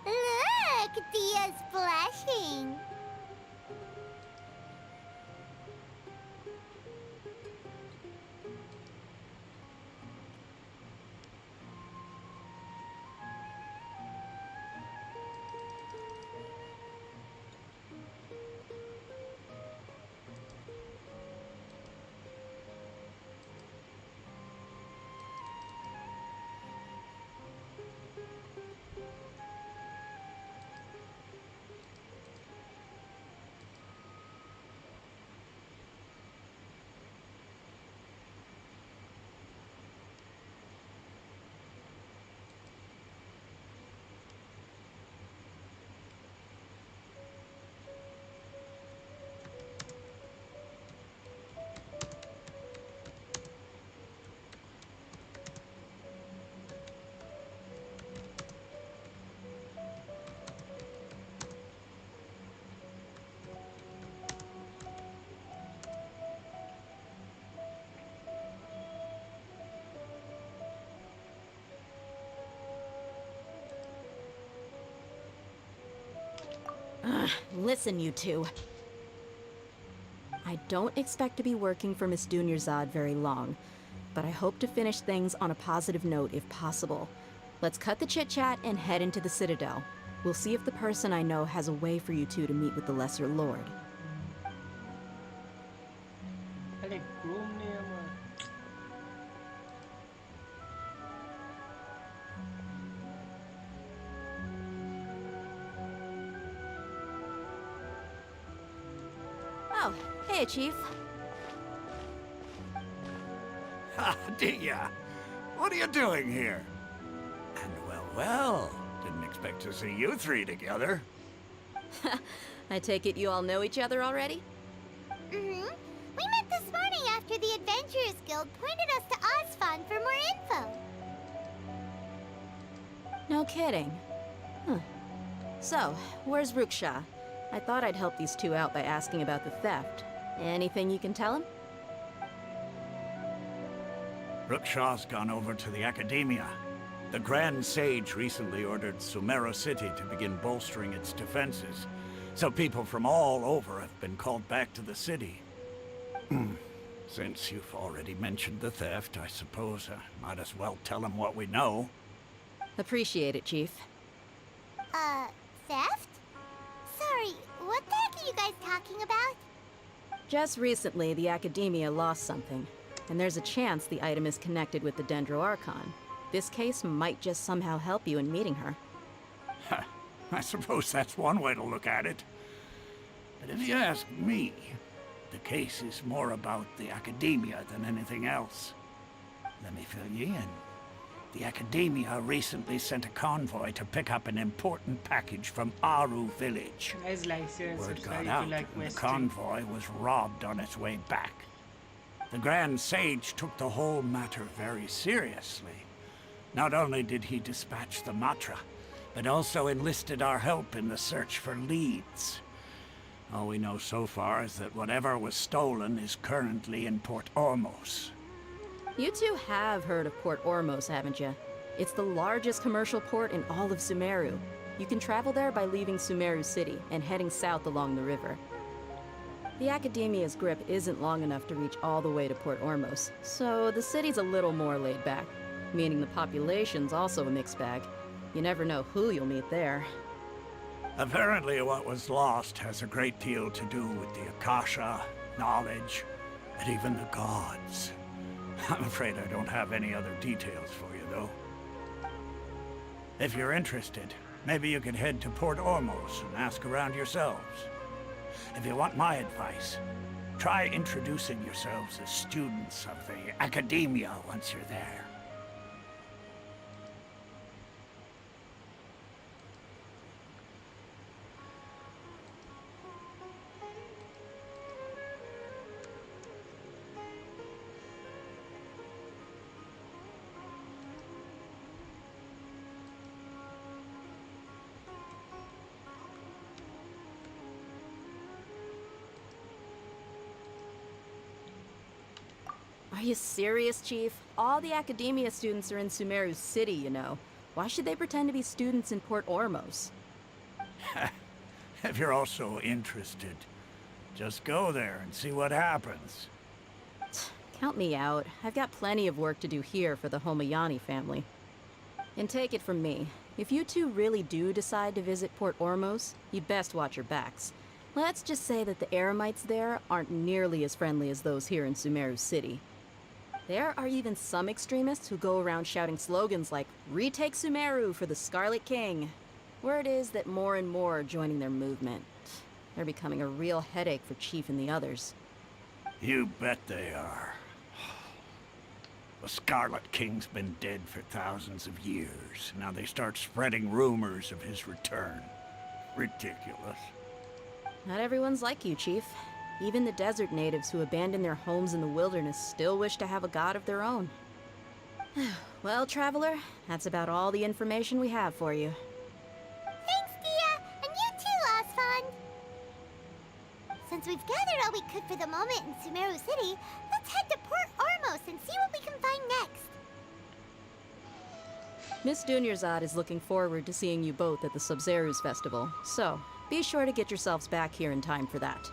Look, Dia's blushing. Listen, you two. I don't expect to be working for Miss Dunyarzad very long, but I hope to finish things on a positive note if possible. Let's cut the chit-chat and head into the Citadel. We'll see if the person I know has a way for you two to meet with the Lesser Lord. अरे घूमने আমার Oh, hey, Chief. Ha, Dia. What are you doing here? And well, didn't expect to see you three together. I take it you all know each other already? Mm-hmm. We met this morning after the Adventurers Guild pointed us to Osfon for more info. No kidding. Huh. So, where's Ruksha? I thought I'd help these two out by asking about the theft. Anything you can tell him? Ruksha's gone over to the Academia. The Grand Sage recently ordered Sumeru City to begin bolstering its defenses, so people from all over have been called back to the city. Since you've already mentioned the theft, I suppose I might as well tell him what we know. Appreciate it, Chief. Theft? Sorry, what the heck are you guys talking about? Just recently, the Academia lost something, and there's a chance the item is connected with the Dendro Archon. This case might just somehow help you in meeting her. I suppose that's one way to look at it. But if you ask me, the case is more about the Academia than anything else. Let me fill you in. The Academia recently sent a convoy to pick up an important package from Aru village. guys like share and Word subscribe got if you out, like and my the stream. convoy was robbed on its way back. The Grand Sage took the whole matter very seriously. Not only did he dispatch the Matra, but also enlisted our help in the search for leads. All we know so far is that whatever was stolen is currently in Port Ormos. You two have heard of Port Ormos, haven't you? It's the largest commercial port in all of Sumeru. You can travel there by leaving Sumeru City and heading south along the river. The Academia's grip isn't long enough to reach all the way to Port Ormos, so the city's a little more laid back, meaning the population's also a mixed bag. You never know who you'll meet there. Apparently what was lost has a great deal to do with the Akasha, knowledge, and even the gods. I'm afraid I don't have any other details for you, though. If you're interested, maybe you could head to Port Ormos and ask around yourselves. If you want my advice, try introducing yourselves as students of the Academia once you're there. Are you serious, Chief? All the Academia students are in Sumeru City, you know. Why should they pretend to be students in Port Ormos? If you're also interested, just go there and see what happens. Count me out. I've got plenty of work to do here for the Homayani family. And take it from me, if you two really do decide to visit Port Ormos, you'd best watch your backs. Let's just say that the Eremites there aren't nearly as friendly as those here in Sumeru City. There are even some extremists who go around shouting slogans like, "Retake Sumeru for the Scarlet King." Word is that more and more are joining their movement. They're becoming a real headache for Chief and the others. You bet they are. The Scarlet King's been dead for thousands of years. Now they start spreading rumors of his return. Ridiculous. Not everyone's like you, Chief. Even the desert natives who abandoned their homes in the wilderness still wish to have a god of their own. Well, Traveler, that's about all the information we have for you. Thanks, Dia! And you too, Osfon! Since we've gathered all we could for the moment in Sumeru City, let's head to Port Ormos and see what we can find next. Miss Dunyarzad is looking forward to seeing you both at the Sub-Zerus Festival, so be sure to get yourselves back here in time for that.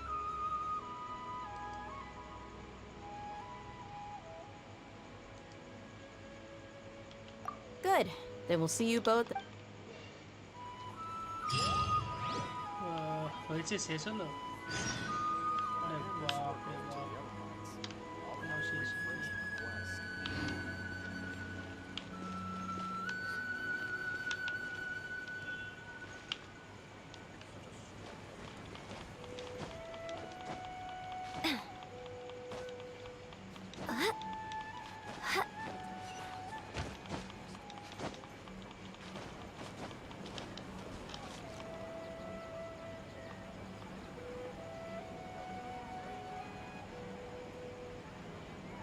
Good. Then we'll see you both. হয়েছে শেষ হলো আরে বাপ রে বাপ নাও শেষ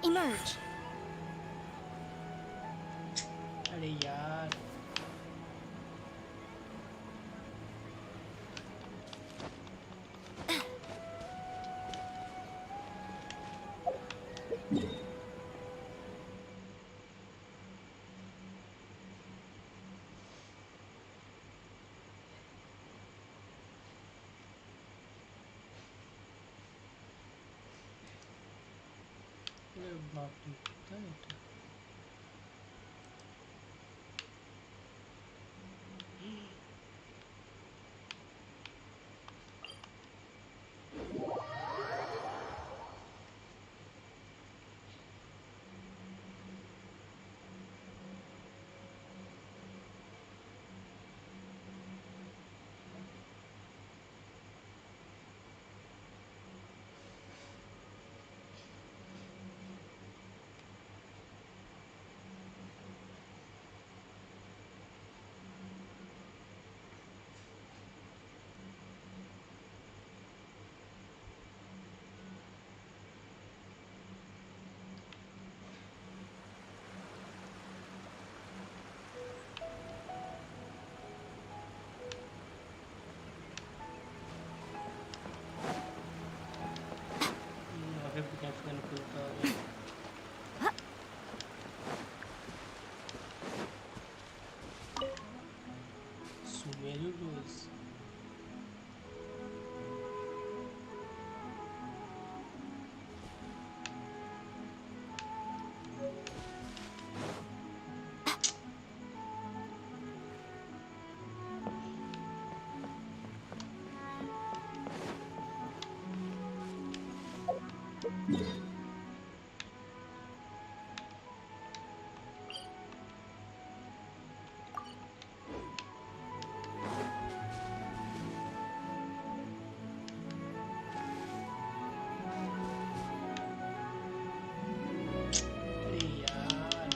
Emerge. अरे यार अरे बाप रे क्या है এটা আগে ক্যাপশন করতে হবে Sumeru rules. अरे यार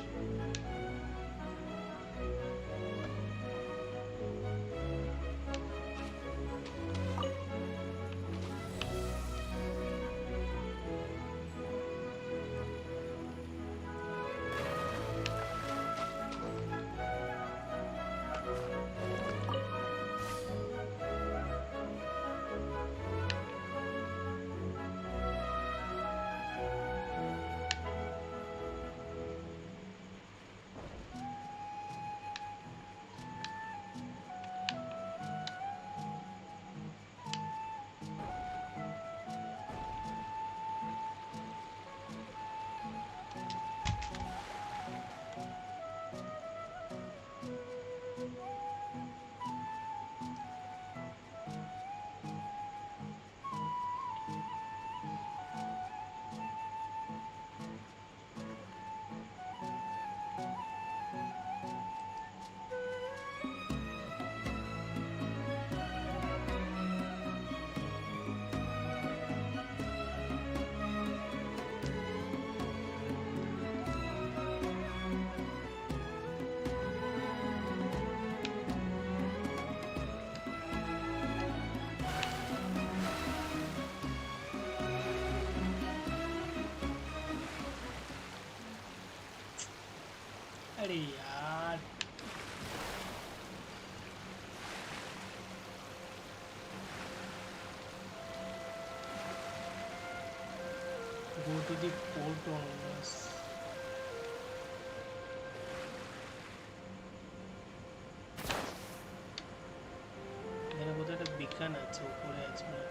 अरे यार go to the port owners এখানে কোথাও একটা বিকান আছে উপরে আছে না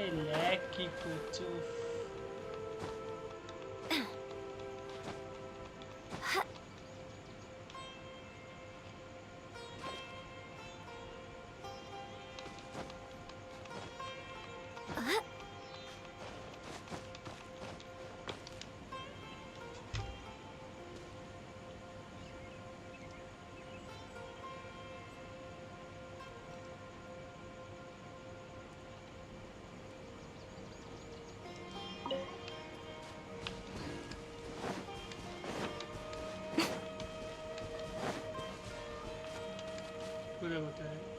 lag की कुछ पूरा होता है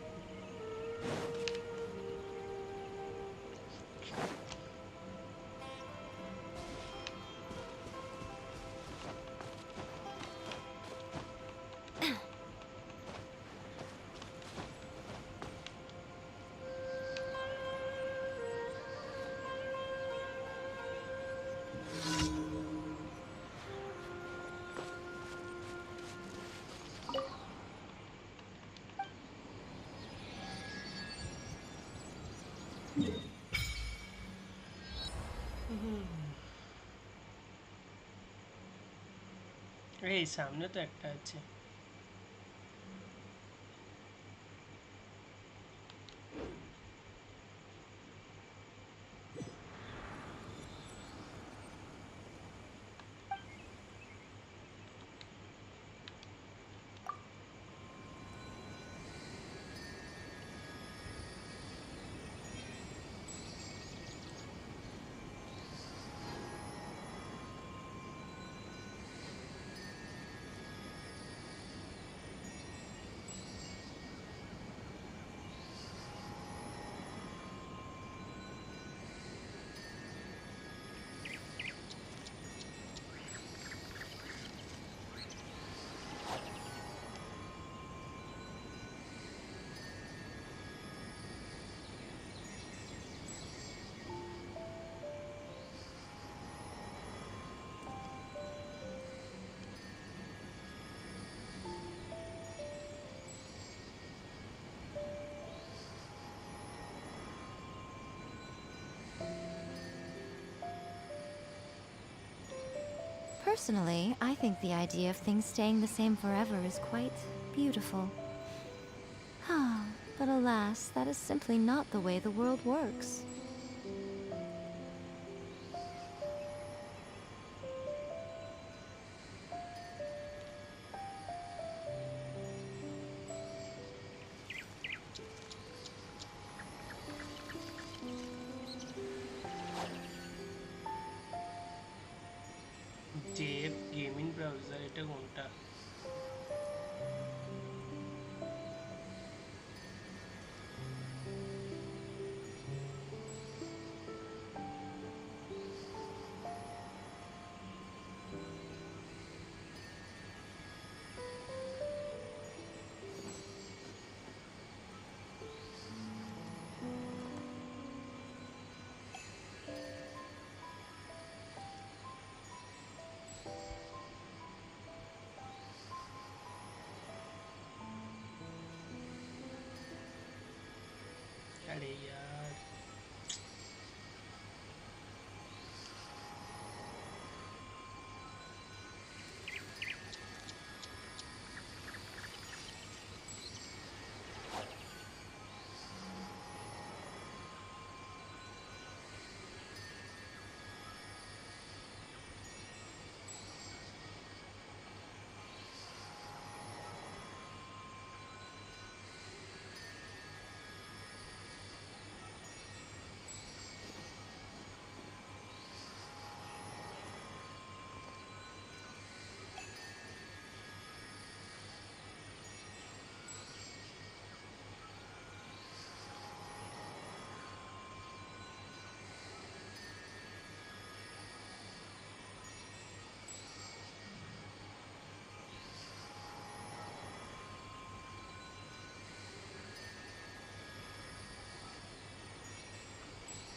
এই সামনে তো একটা আছে Personally, I think the idea of things staying the same forever is quite beautiful. But alas, that is simply not the way the world works. Dave gaming browser এটা কোনটা अरे यार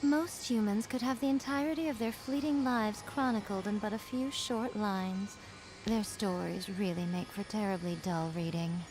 Most humans could have the entirety of their fleeting lives chronicled in but a few short lines. Their stories really make for terribly dull reading.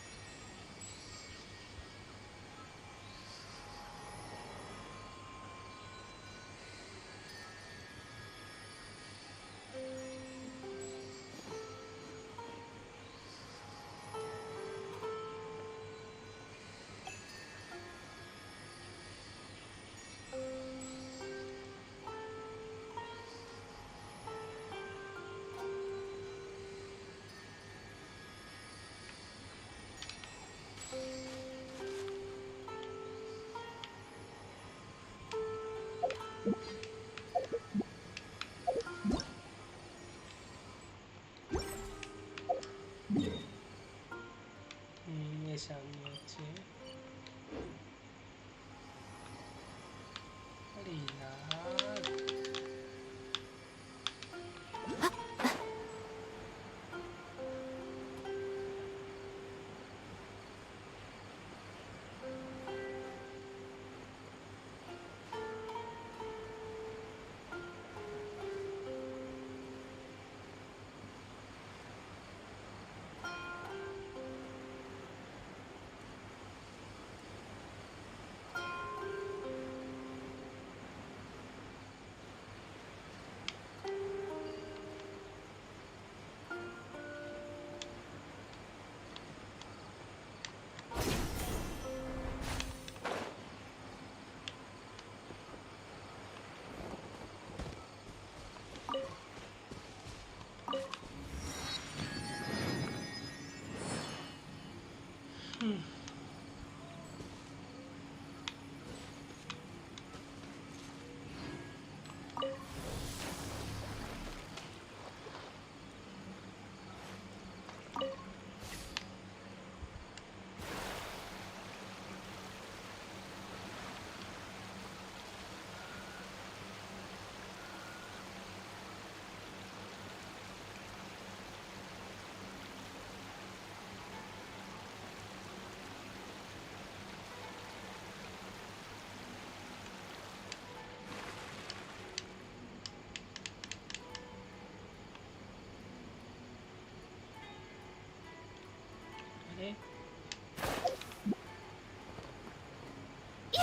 โ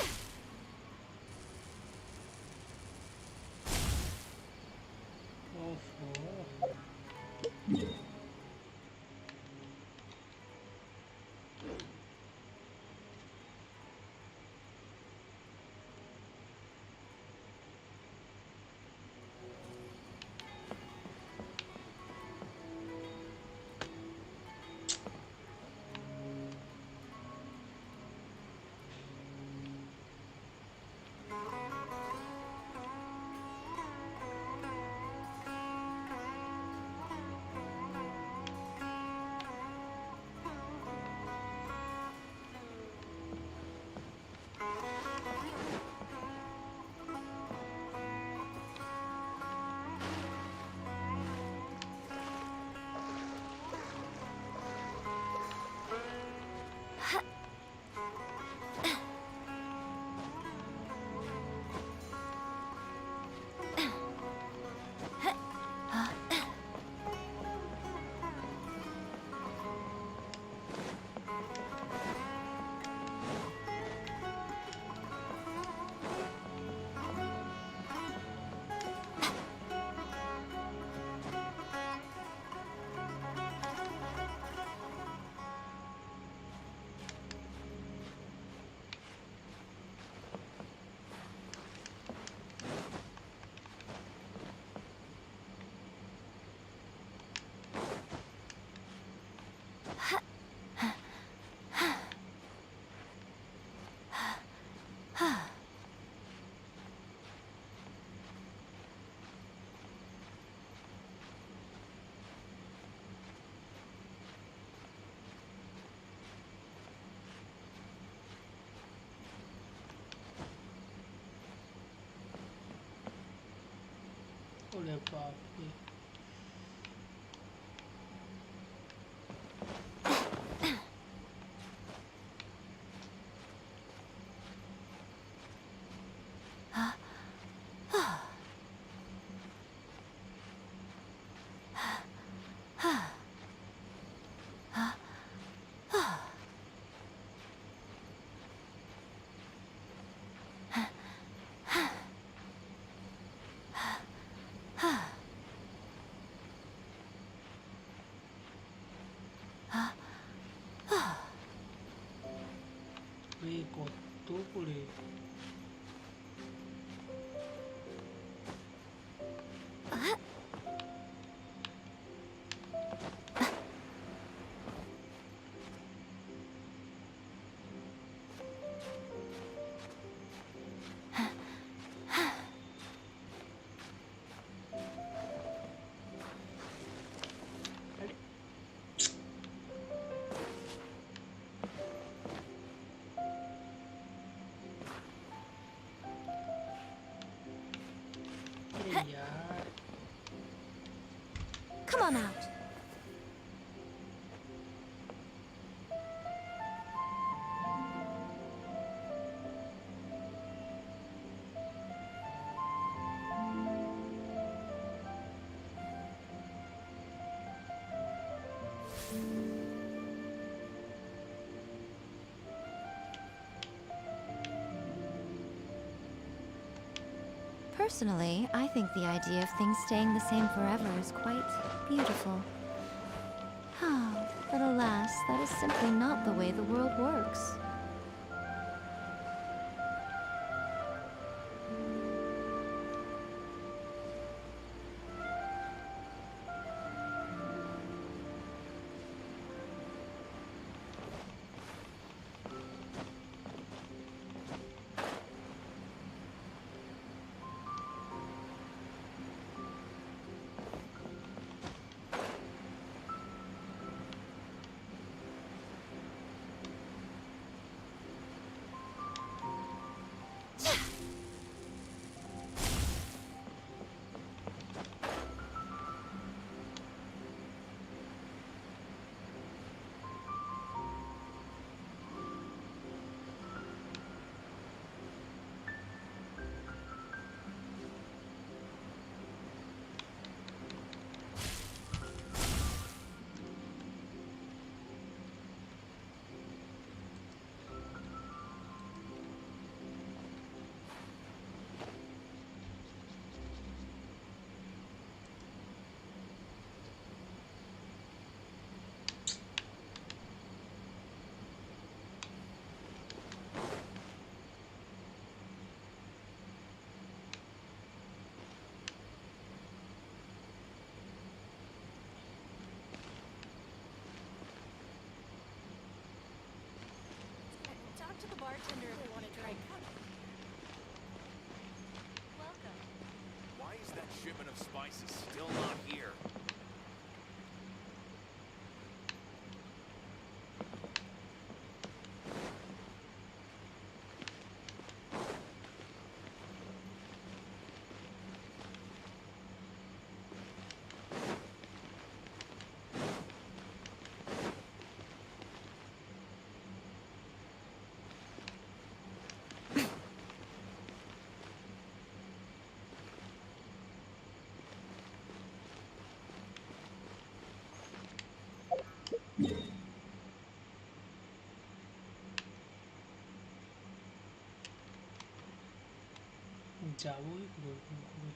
อ้โห Olha papi. Ricotto pure. Come on out. Personally, I think the idea of things staying the same forever is quite beautiful. But alas, that is simply not the way the world works. device is still not here. যাবোই বলবো কবে।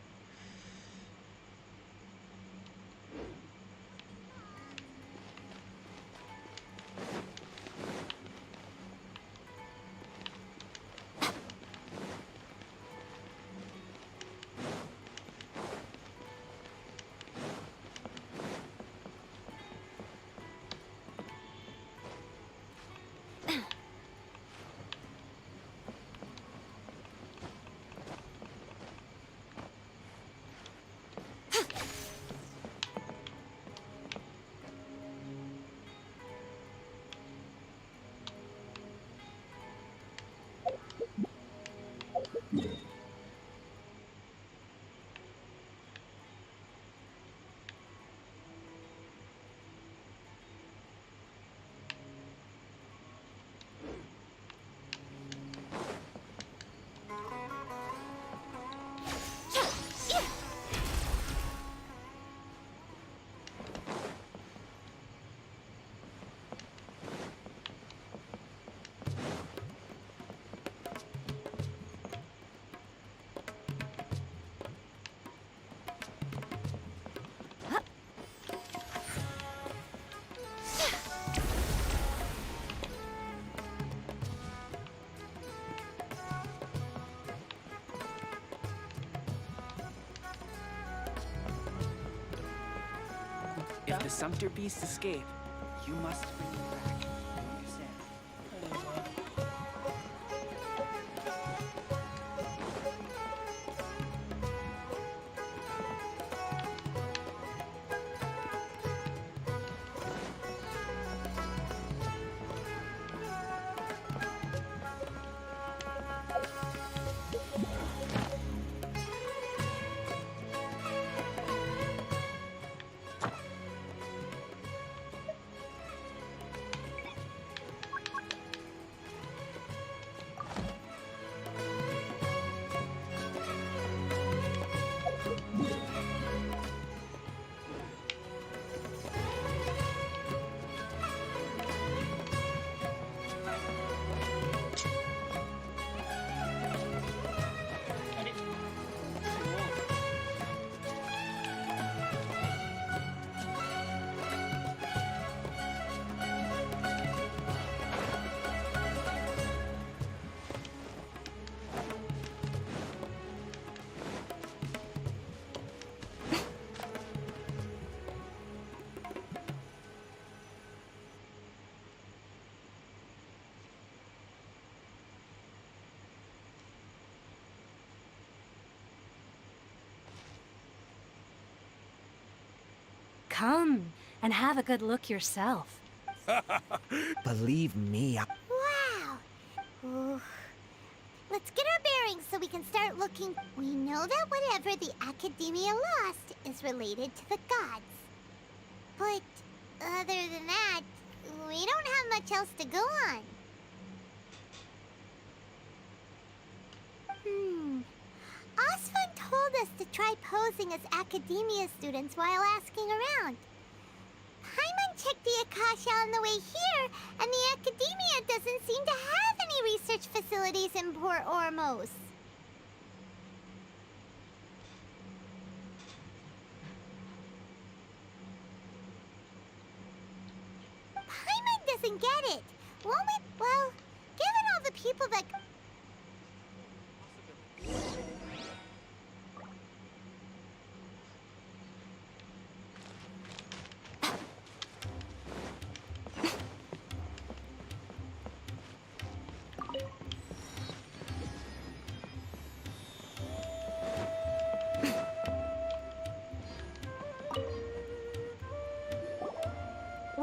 If the Sumpter beasts escape, you must bring them back. You understand? Come and have a good look yourself. Believe me, Wow. Ooh. Let's get our bearings so we can start looking. We know that whatever the Academia lost is related to the gods. But other than that, we don't have much else to go on. Osman told us to try posing as Academia students while asking around. Paimon checked the Akasha on the way here, and the Academia doesn't seem to have any research facilities in Port Ormos. Paimon doesn't get it. Won't we? Well, given all the people that...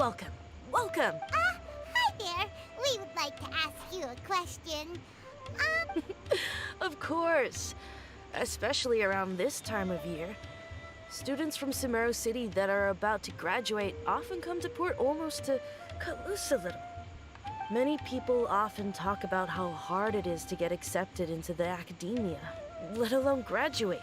welcome. Welcome. Hi there. We would like to ask you a question. Of course. Especially around this time of year. Students from Sumeru City that are about to graduate often come to port almost to cut loose a little. Many people often talk about how hard it is to get accepted into the academia, let alone graduate.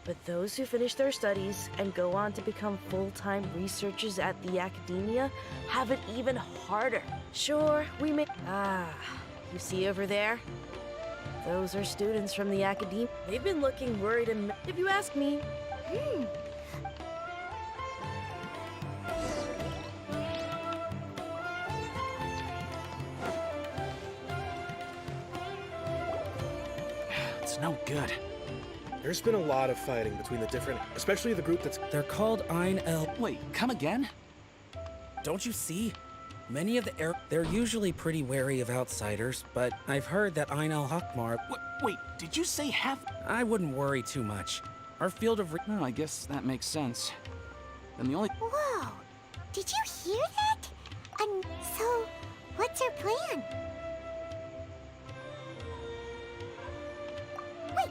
But those who finish their studies and go on to become full-time researchers at the academia have it even harder. Sure, we may... you see over there? Those are students from the academia. They've been looking worried and... if you ask me... It's no good. There's been a lot of fighting between the different, especially the group that's... They're called Ein El... Wait, come again? Don't you see? Many of the they're usually pretty wary of outsiders, but I've heard that Ein El Hakmar... Wait, did you say half... I wouldn't worry too much. Our field of... No, I guess that makes sense. Then the only... Whoa! Did you hear that? So, what's our plan? Wait!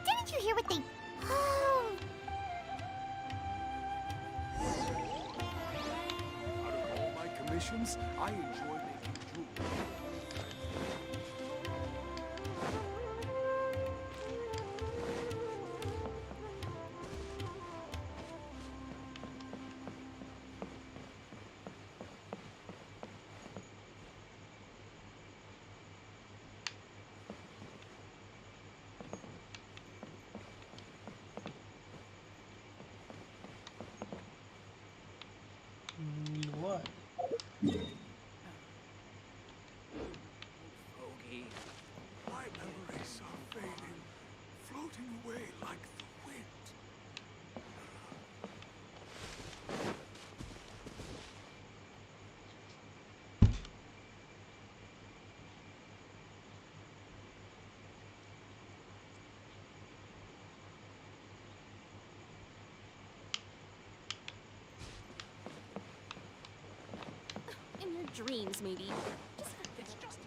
Didn't you hear what they... Oh! Out of all my commissions, I enjoy making jewelry. What? Foggy. My memories are fading, floating away like the wind. In your dreams, maybe. It's just...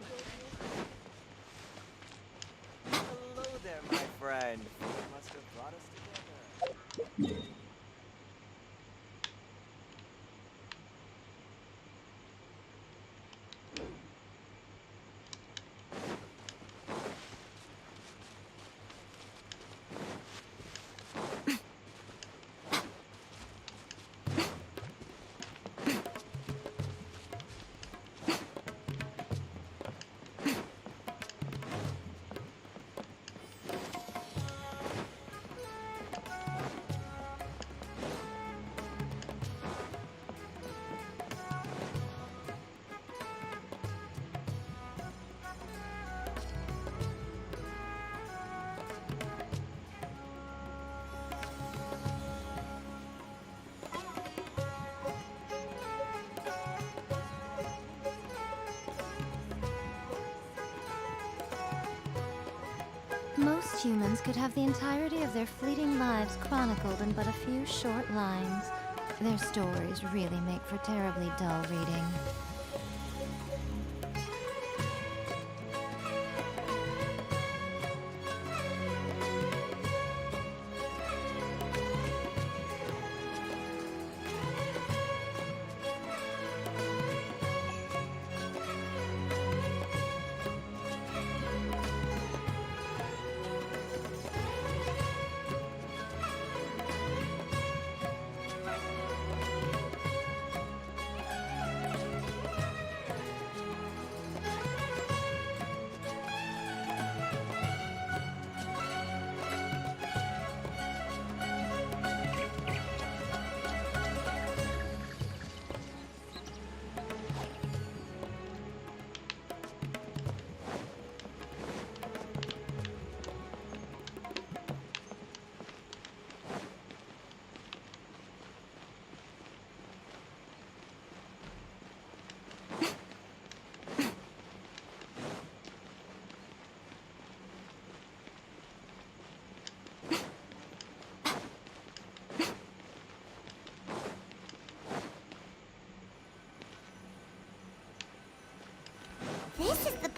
Hello there, my friend. You must have brought us together. Most humans could have the entirety of their fleeting lives chronicled in but a few short lines. Their stories really make for terribly dull reading.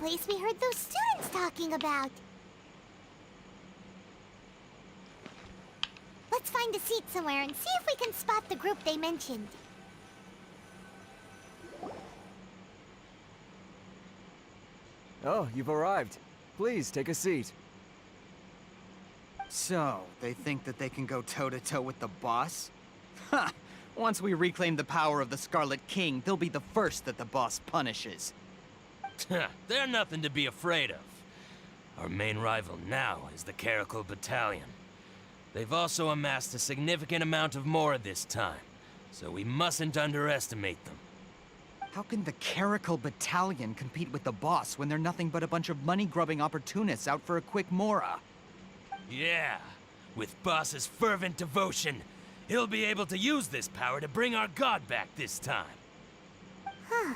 place we heard those students talking about. Let's find a seat somewhere and see if we can spot the group they mentioned. Oh, you've arrived. Please, take a seat. So, they think that they can go toe-to-toe with the boss? Ha! Once we reclaim the power of the Scarlet King, they'll be the first that the boss punishes. They're nothing to be afraid of. Our main rival now is the Caracal Battalion. They've also amassed a significant amount of Mora this time, so we mustn't underestimate them. How can the Caracal Battalion compete with the boss when they're nothing but a bunch of money-grubbing opportunists out for a quick Mora? Yeah, with Boss's fervent devotion, he'll be able to use this power to bring our god back this time. Huh.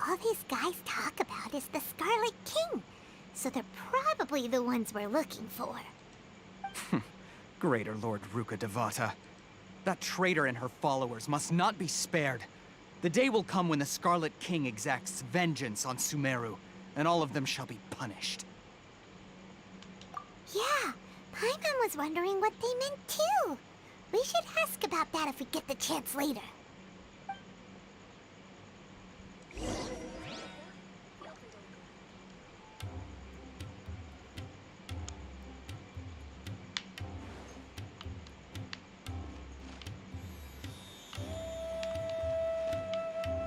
All these guys talk about is the Scarlet King, so they're probably the ones we're looking for. Greater Lord Ruka Devata. That traitor and her followers must not be spared. The day will come when the Scarlet King exacts vengeance on Sumeru, and all of them shall be punished. Yeah, Paimon was wondering what they meant too. We should ask about that if we get the chance later.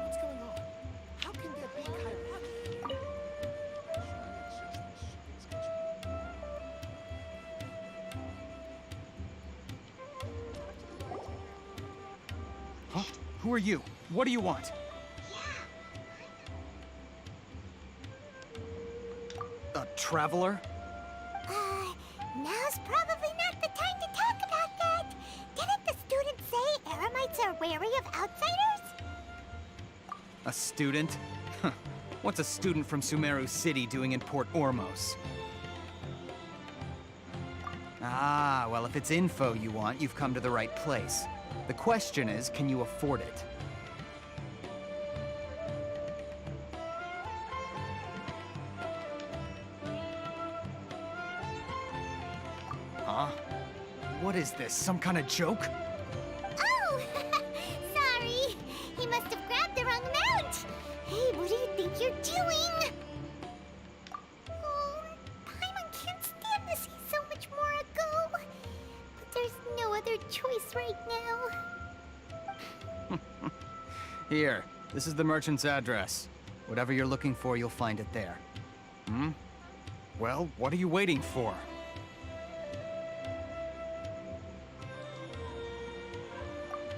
What's going on? How can there be Kairaki? Huh? Who are you? What do you want? A traveler? Now's probably not the time to talk about that. Didn't the students say Eremites are wary of outsiders? A student? Huh. What's a student from Sumeru City doing in Port Ormos? Ah, well, if it's info you want, you've come to the right place. The question is, can you afford it? Huh? What is this, some kind of joke? Oh! Sorry! He must have grabbed the wrong amount! Hey, what do you think you're doing? Oh, Paimon can't stand to see so much more go. But there's no other choice right now. Here, this is the merchant's address. Whatever you're looking for, you'll find it there. Hmm? Well, what are you waiting for?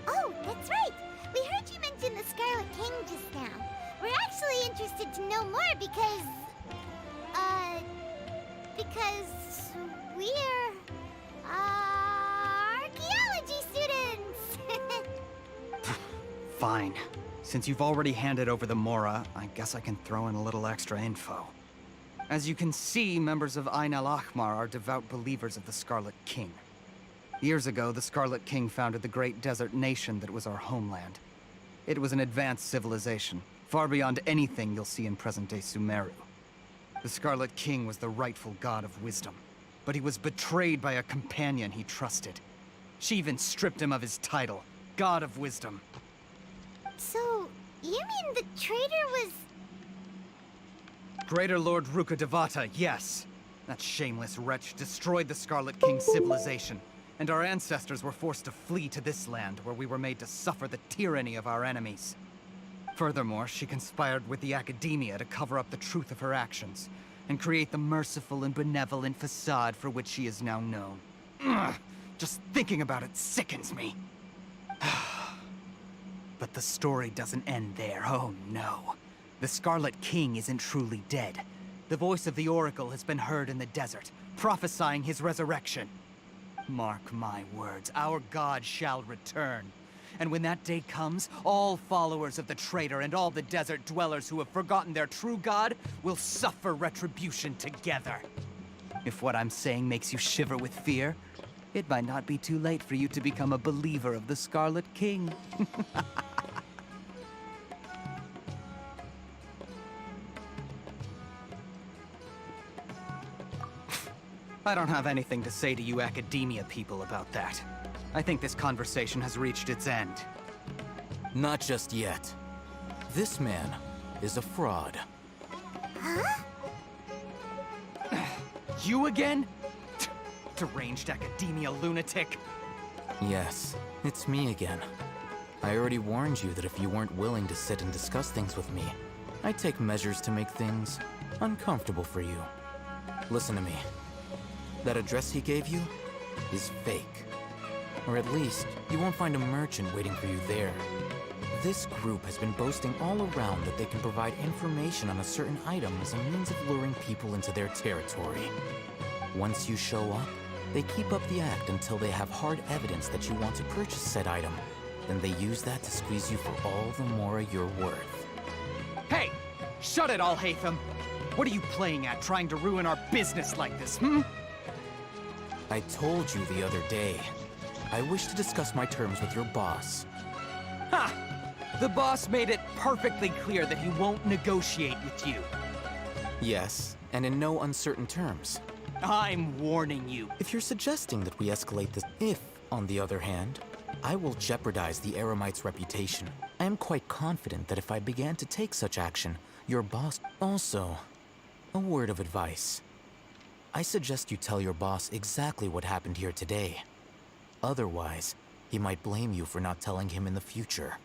Oh, that's right! We heard you mention the Scarlet King just now. We're actually interested to know more because we're, archaeology students! Fine. Since you've already handed over the Mora, I guess I can throw in a little extra info. As you can see, members of Ain al-Ahmar are devout believers of the Scarlet King. Years ago, the Scarlet King founded the great desert nation that was our homeland. It was an advanced civilization, far beyond anything you'll see in present-day Sumeru. The Scarlet King was the rightful god of wisdom, but he was betrayed by a companion he trusted. She even stripped him of his title, God of Wisdom. So, you mean the traitor was... Greater Lord Ruka Devata, yes. That shameless wretch destroyed the Scarlet King's civilization, and our ancestors were forced to flee to this land where we were made to suffer the tyranny of our enemies. Furthermore, she conspired with the academia to cover up the truth of her actions, and create the merciful and benevolent facade for which she is now known. Ugh, just thinking about it sickens me. But the story doesn't end there, oh no. The Scarlet King isn't truly dead. The voice of the Oracle has been heard in the desert, prophesying his resurrection. Mark my words, our god shall return. And when that day comes, all followers of the traitor and all the desert dwellers who have forgotten their true god will suffer retribution together. If what I'm saying makes you shiver with fear, it might not be too late for you to become a believer of the Scarlet King. I don't have anything to say to you academia people about that. I think this conversation has reached its end. Not just yet. This man is a fraud. Huh? You again? Deranged academia lunatic. Yes, it's me again. I already warned you that if you weren't willing to sit and discuss things with me, I'd take measures to make things uncomfortable for you. Listen to me. That address he gave you is fake. Or at least, you won't find a merchant waiting for you there. This group has been boasting all around that they can provide information on a certain item as a means of luring people into their territory. Once you show up, they keep up the act until they have hard evidence that you want to purchase said item. Then they use that to squeeze you for all the more you're worth. Hey! Shut it, Alhaitham! What are you playing at, trying to ruin our business like this, hmm? I told you the other day. I wish to discuss my terms with your boss. Ha! The boss made it perfectly clear that he won't negotiate with you. Yes, and in no uncertain terms. I'm warning you. If you're suggesting that we escalate this, if, on the other hand, I will jeopardize the Eremite's reputation, I am quite confident that if I began to take such action, your boss... Also, a word of advice. I suggest you tell your boss exactly what happened here today. Otherwise, he might blame you for not telling him in the future.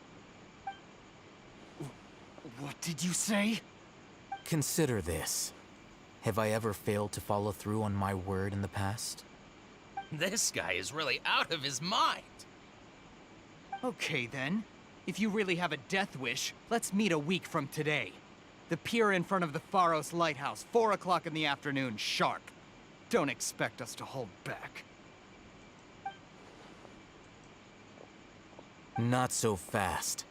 What did you say? Consider this. Have I ever failed to follow through on my word in the past? This guy is really out of his mind. Okay then. If you really have a death wish, let's meet a week from today. The pier in front of the Pharos Lighthouse, 4 o'clock in the afternoon, sharp. Don't expect us to hold back. Not so fast.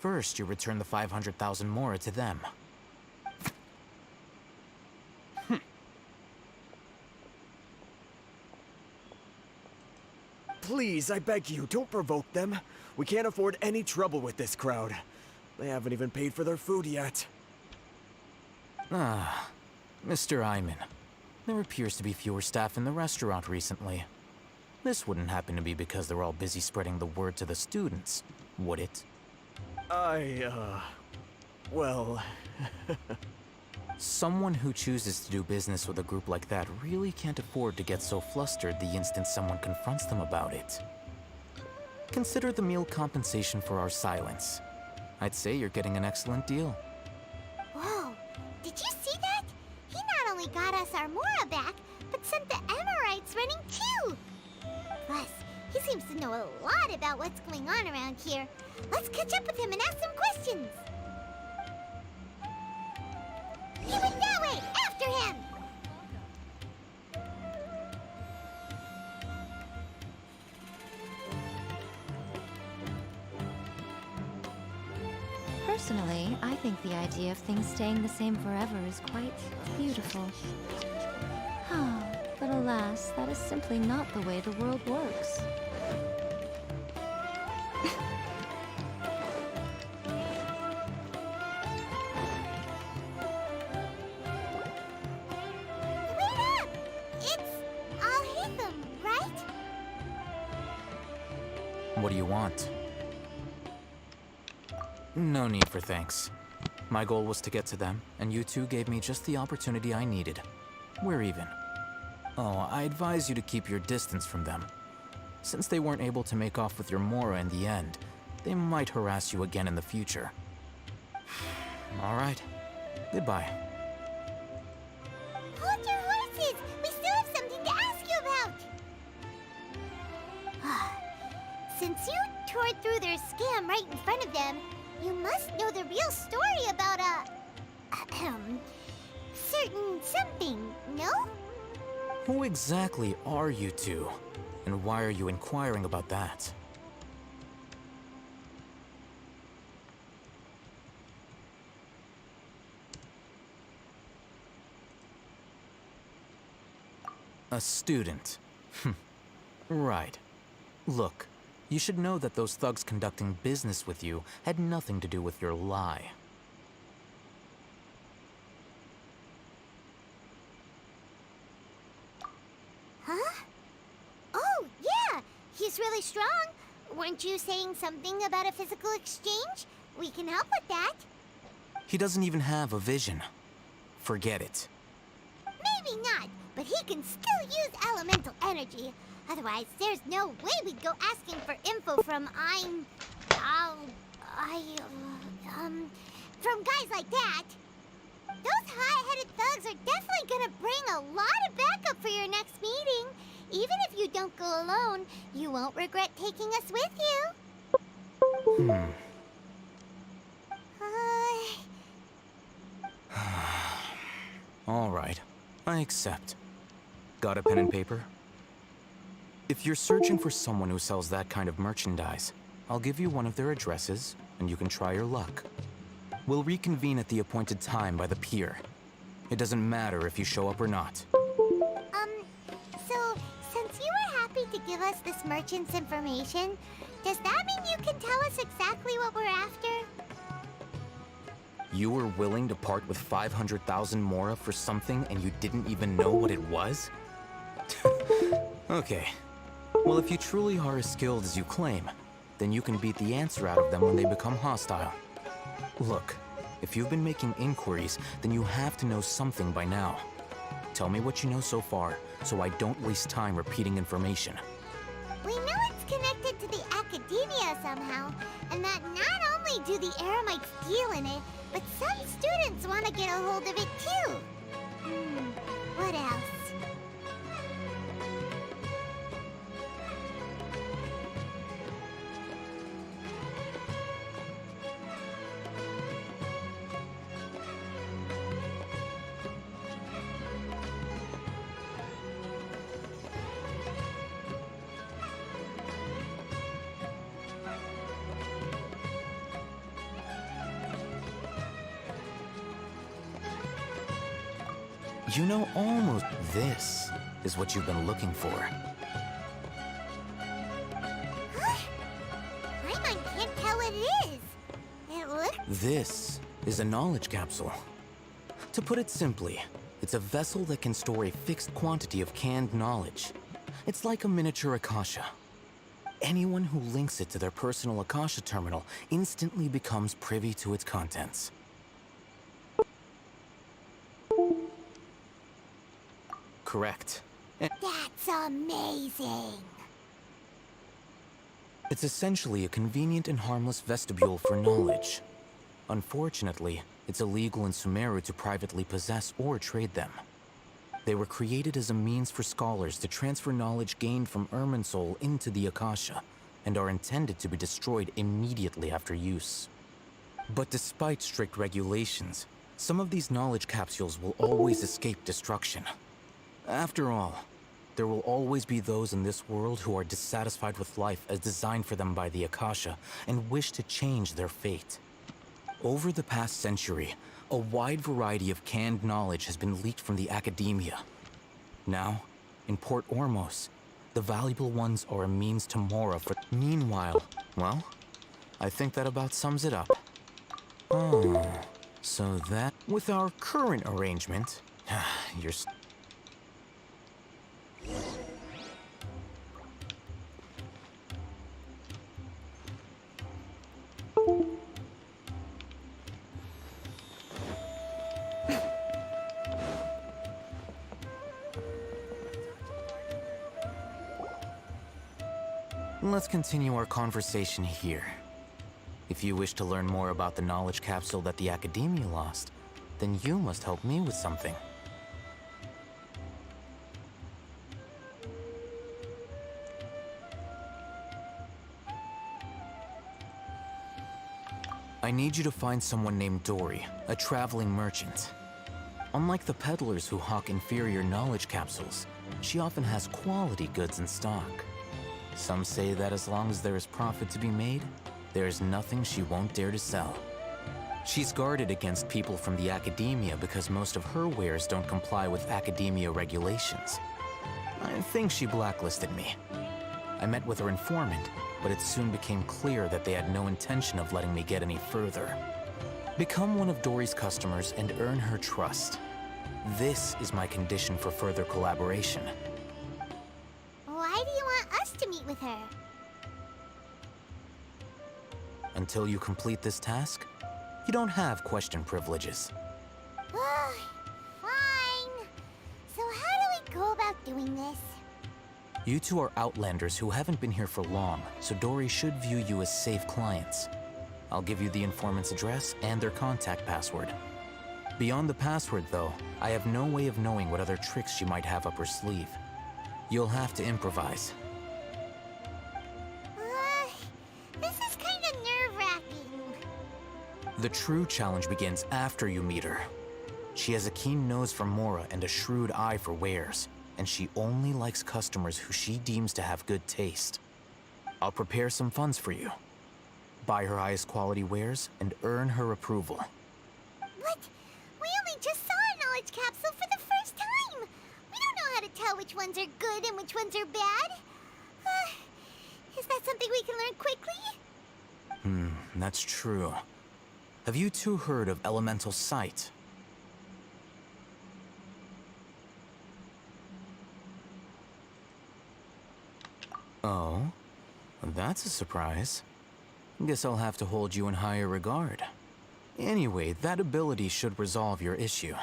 First, you return the 500,000 mora to them. Please, I beg you, don't provoke them. We can't afford any trouble with this crowd. They haven't even paid for their food yet. Ah, Mr. Iman. There appears to be fewer staff in the restaurant recently. This wouldn't happen to be because they're all busy spreading the word to the students, would it? Well... Someone who chooses to do business with a group like that really can't afford to get so flustered the instant someone confronts them about it. Consider the meal compensation for our silence. I'd say you're getting an excellent deal. Whoa, did you see that? He not only got us our Mora back, but sent the Amorites running too! Plus, he seems to know a lot about what's going on around here. Let's catch up with him and ask some questions! He went that way! After him! Personally, I think the idea of things staying the same forever is quite beautiful. But alas, that is simply not the way the world works. Wait up! It's Alhaitham, right? What do you want? No need for thanks. My goal was to get to them, and you two gave me just the opportunity I needed. We're even. Oh, I advise you to keep your distance from them. Since they weren't able to make off with your Mora in the end, they might harass you again in the future. All right. Goodbye. Hold your horses! We still have something to ask you about! Since you tore through their scam right in front of them, you must know the real story about certain something, no? Who exactly are you two? And why are you inquiring about that? A student. Right. Look, you should know that those thugs conducting business with you had nothing to do with your lie. he's really strong. Weren't you saying something about a physical exchange? We can help with that. He doesn't even have a vision. Forget it. Maybe not, but he can still use elemental energy. Otherwise, there's no way we'd go asking for info from from guys like that. Those high-headed thugs are definitely gonna bring a lot of backup for your next meeting. Even if you don't go alone, you won't regret taking us with you. All right, I accept. Got a pen and paper? If you're searching for someone who sells that kind of merchandise, I'll give you one of their addresses, and you can try your luck. We'll reconvene at the appointed time by the pier. It doesn't matter if you show up or not. So, since you were happy to give us this merchant's information, does that mean you can tell us exactly what we're after? You were willing to part with 500,000 mora for something and you didn't even know what it was? Okay. Well, if you truly are as skilled as you claim, then you can beat the answer out of them when they become hostile. Look, if you've been making inquiries, then you have to know something by now. Tell me what you know so far, so I don't waste time repeating information. We know it's connected to the academia somehow, and that not only do the Eremites deal in it, but some students want to get a hold of it too. What else? You know, almost this is what you've been looking for. My mind can't tell what it is. It looks... This is a knowledge capsule. To put it simply, it's a vessel that can store a fixed quantity of canned knowledge. It's like a miniature Akasha. Anyone who links it to their personal Akasha terminal instantly becomes privy to its contents. Correct. That's amazing! It's essentially a convenient and harmless vestibule for knowledge. Unfortunately, it's illegal in Sumeru to privately possess or trade them. They were created as a means for scholars to transfer knowledge gained from Irminsul into the Akasha, and are intended to be destroyed immediately after use. But despite strict regulations, some of these knowledge capsules will always escape destruction. After all, there will always be those in this world who are dissatisfied with life as designed for them by the Akasha and wish to change their fate. Over the past century, a wide variety of canned knowledge has been leaked from the academia. Now, in Port Ormos, the valuable ones are a means to Mora for... Meanwhile, well, I think that about sums it up. Oh, so that... With our current arrangement, you're... Let's continue our conversation here. If you wish to learn more about the knowledge capsule that the Academia lost, then you must help me with something. I need you to find someone named Dory, a traveling merchant. Unlike the peddlers who hawk inferior knowledge capsules, she often has quality goods in stock. Some say that as long as there is profit to be made, there is nothing she won't dare to sell. She's guarded against people from the academia because most of her wares don't comply with academia regulations. I think she blacklisted me. I met with her informant, but it soon became clear that they had no intention of letting me get any further. Become one of Dory's customers and earn her trust. This is my condition for further collaboration. Why do you want us to meet with her. Until you complete this task, you don't have question privileges. Fine. So how do we go about doing this? You two are outlanders who haven't been here for long, so Dory should view you as safe clients. I'll give you the informant's address and their contact password. Beyond the password, though, I have no way of knowing what other tricks she might have up her sleeve. You'll have to improvise. This is kind of nerve-wracking. The true challenge begins after you meet her. She has a keen nose for Mora and a shrewd eye for wares, and she only likes customers who she deems to have good taste. I'll prepare some funds for you. Buy her highest quality wares and earn her approval. What? We only just saw a knowledge capsule for the first time. We don't know how to tell which ones are good and which ones are bad. Is that something we can learn quickly? That's true. Have you two heard of elemental sight? Oh, that's a surprise. Guess I'll have to hold you in higher regard. Anyway, that ability should resolve your issue.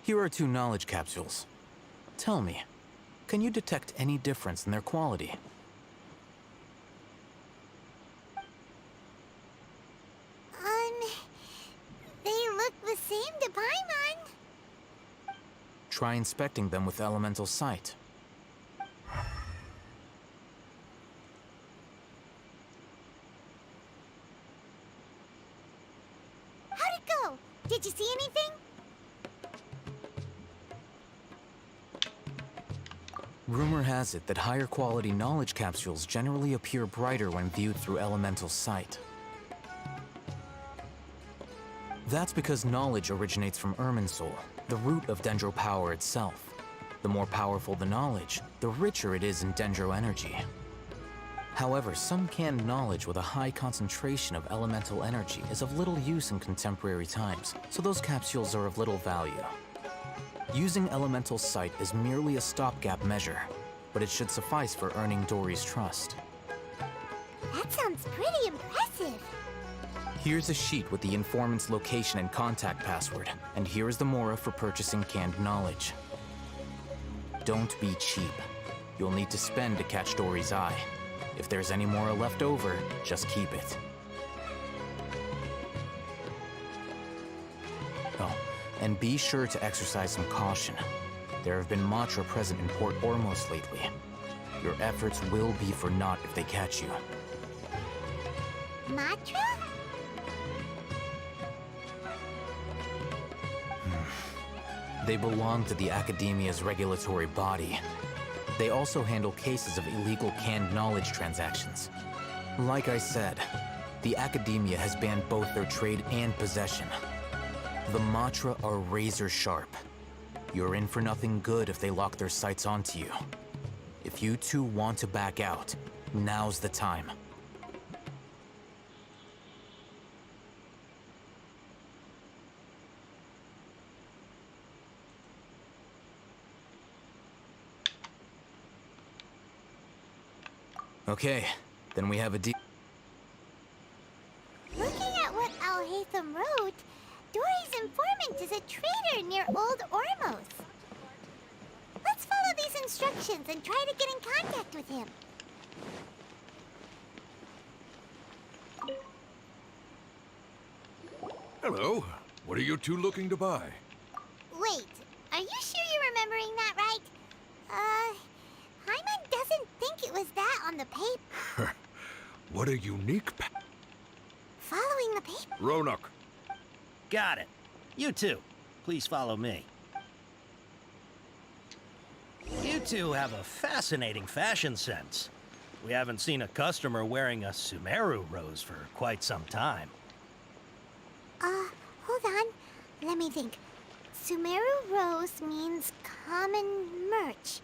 Here are 2 knowledge capsules. Tell me, can you detect any difference in their quality? They look the same to Paimon. Try inspecting them with elemental sight. How'd it go? Did you see anything? Rumor has it that higher quality knowledge capsules generally appear brighter when viewed through elemental sight. That's because knowledge originates from Irminsul, the root of Dendro power itself. The more powerful the knowledge, the richer it is in Dendro energy. However, some canned knowledge with a high concentration of elemental energy is of little use in contemporary times, so those capsules are of little value. Using elemental sight is merely a stopgap measure, but it should suffice for earning Dory's trust. That sounds pretty impressive. Here's a sheet with the informant's location and contact password, and here is the Mora for purchasing canned knowledge. Don't be cheap. You'll need to spend to catch Dory's eye. If there's any Mora left over, just keep it. Oh, and be sure to exercise some caution. There have been Matra present in Port Ormos lately. Your efforts will be for naught if they catch you. Matra? They belong to the Academia's regulatory body. They also handle cases of illegal canned knowledge transactions. Like I said, the Academia has banned both their trade and possession. The Matra are razor sharp. You're in for nothing good if they lock their sights onto you. If you two want to back out, now's the time. Okay, then we have a deal. Looking at what Al-Haytham wrote, Dory's informant is a trader near Old Ormos. Let's follow these instructions and try to get in contact with him. Hello. What are you two looking to buy? Wait, are you sure you're remembering that right? Hyman doesn't think it was that on the paper. What a unique Following the paper? Roanoke. Got it. You two, please follow me. You two have a fascinating fashion sense. We haven't seen a customer wearing a Sumeru rose for quite some time. Hold on. Let me think. Sumeru rose means common merch.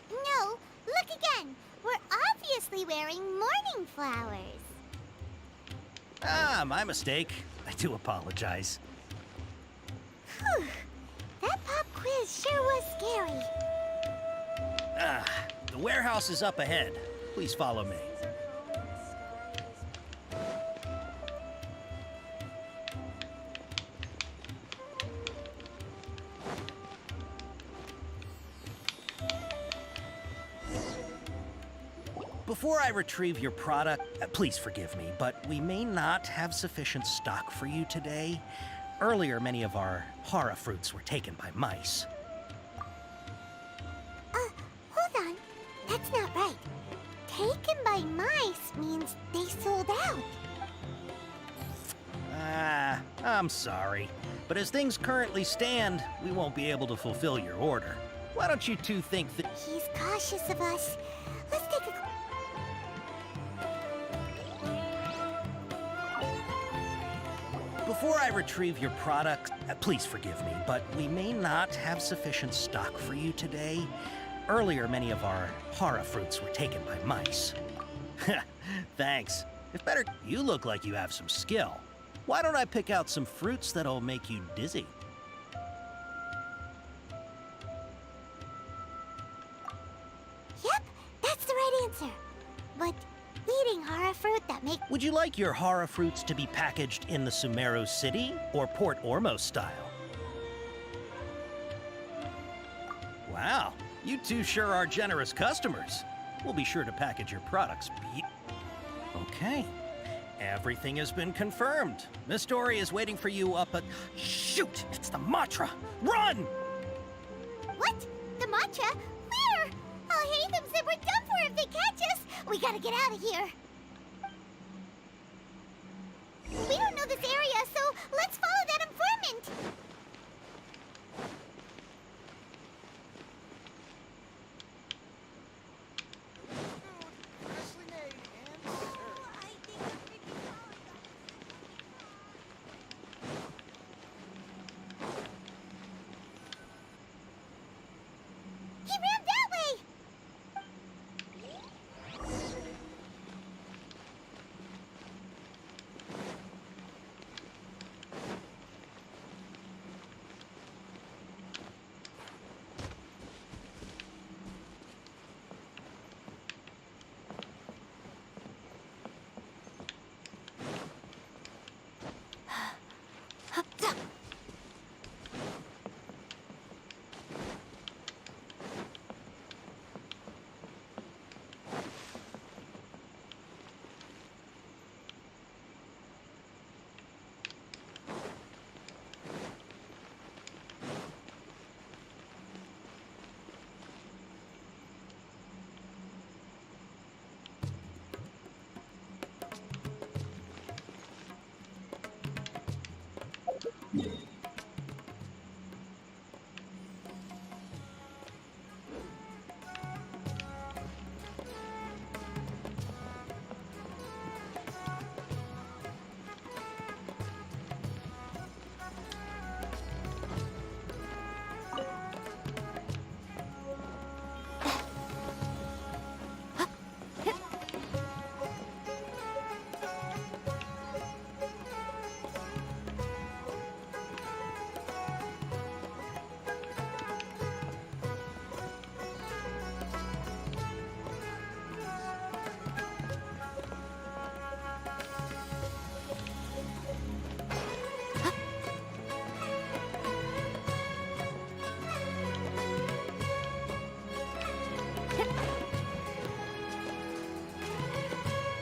No, look again. We're obviously wearing morning flowers. Ah, my mistake. I do apologize. Whew. That pop quiz sure was scary. The warehouse is up ahead. Please follow me. Before I retrieve your product, please forgive me, but we may not have sufficient stock for you today. Earlier, many of our hara fruits were taken by mice. Hold on. That's not right. Taken by mice means they sold out. I'm sorry, but as things currently stand, we won't be able to fulfill your order. Why don't you two think that— He's cautious of us. Let's take a... Before I retrieve your product, please forgive me, but we may not have sufficient stock for you today. Earlier, many of our hara fruits were taken by mice. Thanks. It's better. You look like you have some skill. Why don't I pick out some fruits that'll make you dizzy? Yep, that's the right answer. But eating hara fruit that make... Would you like your hara fruits to be packaged in the Sumeru City or Port Ormos style? Wow, you two sure are generous customers. We'll be sure to package your products. Okay, everything has been confirmed. Miss Dory is waiting for you up at... Shoot, it's the Matra! Run! What? The matcha? Where? I'll hate them said we're done for if they catch us. We gotta get out of here. We don't know this area, so let's follow that informant. He ran that way!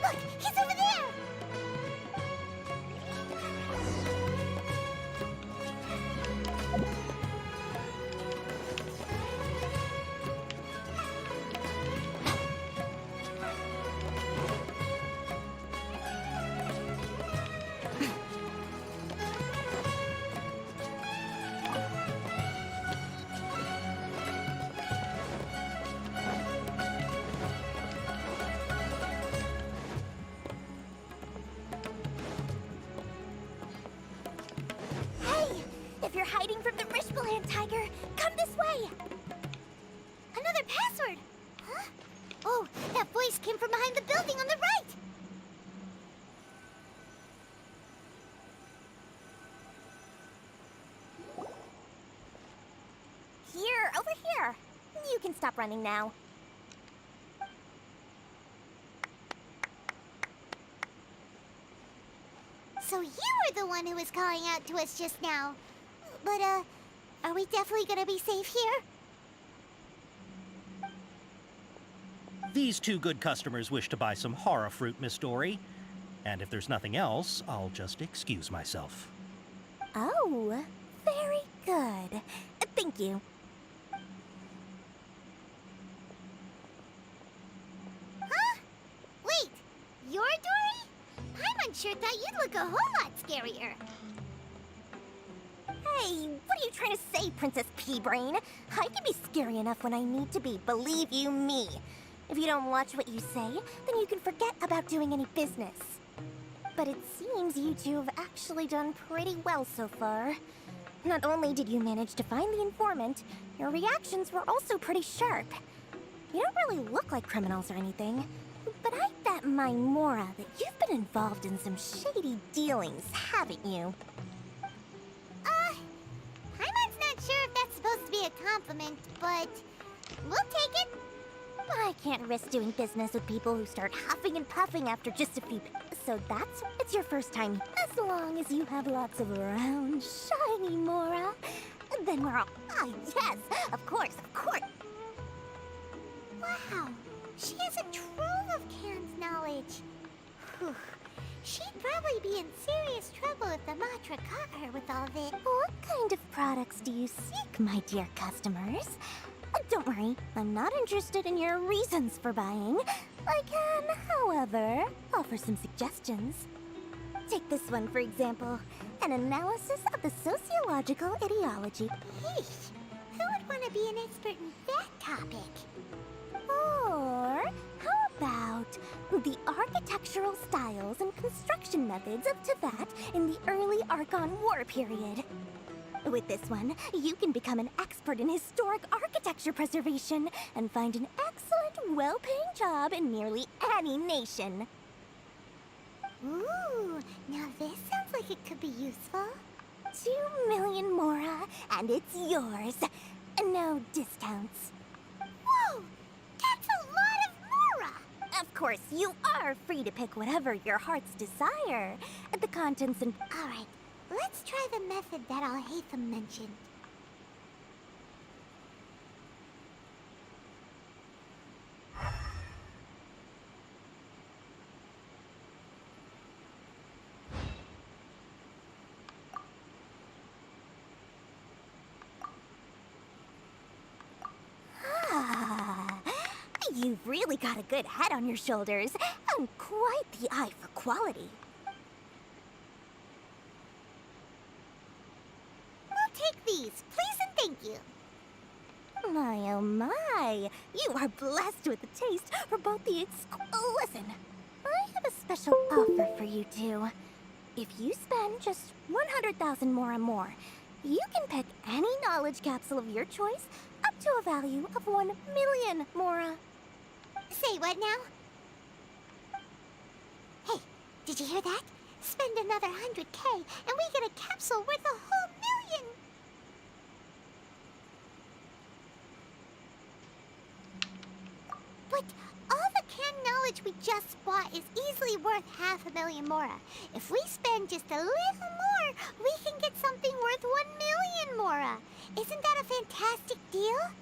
Look, he's over there! Hey! If you're hiding from the Rishbaland tiger, come this way! Another password! Huh? Oh, that voice came from behind the building on the right! You can stop running now. So you were the one who was calling out to us just now. But, are we definitely gonna be safe here? These two good customers wish to buy some horror fruit, Miss Dory. And if there's nothing else, I'll just excuse myself. Oh, very good. Thank you. Huh? Wait, you're Dory? Paimon sure thought you'd look a whole lot scarier. Hey, what are you trying to say, Princess Pea-Brain? I can be scary enough when I need to be, believe you me. If you don't watch what you say, then you can forget about doing any business. But it seems you two have actually done pretty well so far. Not only did you manage to find the informant, your reactions were also pretty sharp. You don't really look like criminals or anything, but I bet my Mora that you've been involved in some shady dealings, haven't you? Paimon's not sure if that's supposed to be a compliment, but we'll take it. I can't risk doing business with people who start huffing and puffing after just a few. So it's your first time. As long as you have lots of round, shiny Mora, then we're all. Ah, yes, of course, of course. Wow, she has a trove of canned knowledge. Whew. She'd probably be in serious trouble if the Matra caught her with all this. What kind of products do you seek, my dear customers? Don't worry, I'm not interested in your reasons for buying. I can, however, offer some suggestions. Take this one, for example. An analysis of the sociological ideology. Eesh, who would want to be an expert in that topic? Or how about the architectural styles and construction methods of Teyvat in the early Archon War period? With this one, you can become an expert in historic architecture preservation and find an excellent, well-paying job in nearly any nation. Ooh, now this sounds like it could be useful. 2 million Mora, and it's yours. No discounts. Whoa! That's a lot of Mora! Of course, you are free to pick whatever your heart's desire. The contents and... Alright. Let's try the method that Al-Haytham mentioned. Ah, you've really got a good head on your shoulders, and quite the eye for quality. Take these, please and thank you. My, oh my. You are blessed with a taste for both the Listen, I have a special offer for you two. If you spend just 100,000 more, you can pick any knowledge capsule of your choice up to a value of 1 million Mora. Say what now? Hey, did you hear that? Spend another 100K and we get a capsule worth a whole million. But all the canned knowledge we just bought is easily worth 500,000 Mora. If we spend just a little more, we can get something worth 1 million Mora. Isn't that a fantastic deal?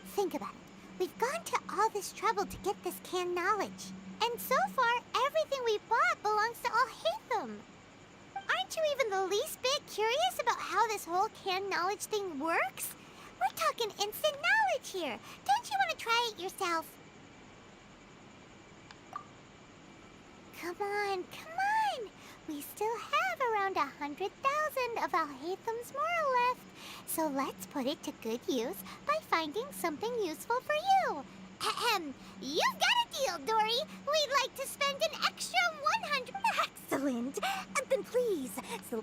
Think about it. We've gone to all this trouble to get this canned knowledge. And so far, everything we bought belongs to Al-Haytham. Aren't you even the least bit curious about how this whole canned knowledge thing works? We're talking instant knowledge here. Don't you want to try it yourself? Come on, come on! We still have around 100,000 of Al-Haytham's Mora left. So let's put it to good use by finding something useful for you. Ahem. You've got a deal, Dory. We'd like to spend an extra 100... Excellent. Then please, so...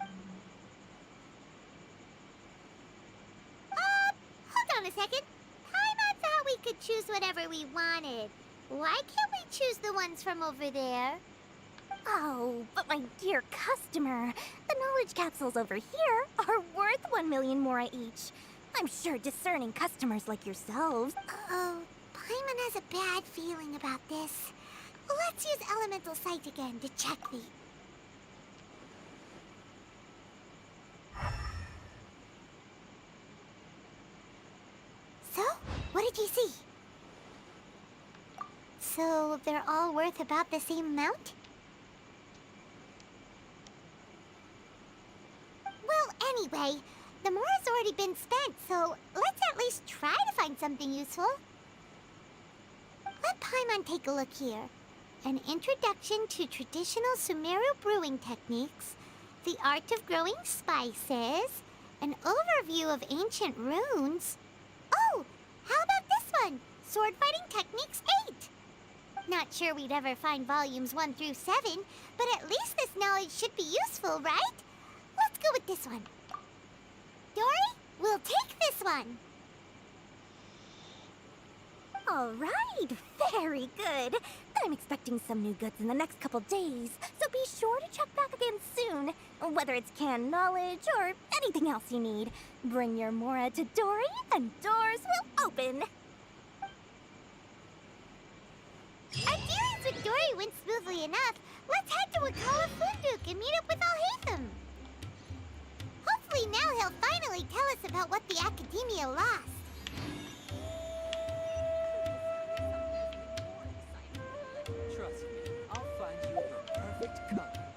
Hold on a second. Paimon thought we could choose whatever we wanted. Why can't we choose the ones from over there? Oh, but my dear customer, the knowledge capsules over here are worth 1 million Mora each. I'm sure discerning customers like yourselves. Uh-oh, Paimon has a bad feeling about this. Let's use Elemental Sight again to check the... So, what did you see? So, they're all worth about the same amount? Well, anyway, the mora's already been spent, so let's at least try to find something useful. Let Paimon take a look here. An introduction to traditional Sumeru brewing techniques, the art of growing spices, an overview of ancient runes. Oh, how about this one? Sword Fighting Techniques 8. Not sure we'd ever find volumes 1 through 7, but at least this knowledge should be useful, right? Let's go with this one. Dory, we'll take this one. All right, very good. I'm expecting some new goods in the next couple days, so be sure to check back again soon. Whether it's canned knowledge or anything else you need, bring your Mora to Dory and doors will open. Our dealings with Dory went smoothly enough. Let's head to Wakala Funduk and meet up with Alhaitham. Hopefully now he'll finally tell us about what the Academia lost. Trust me, I'll find you your perfect color.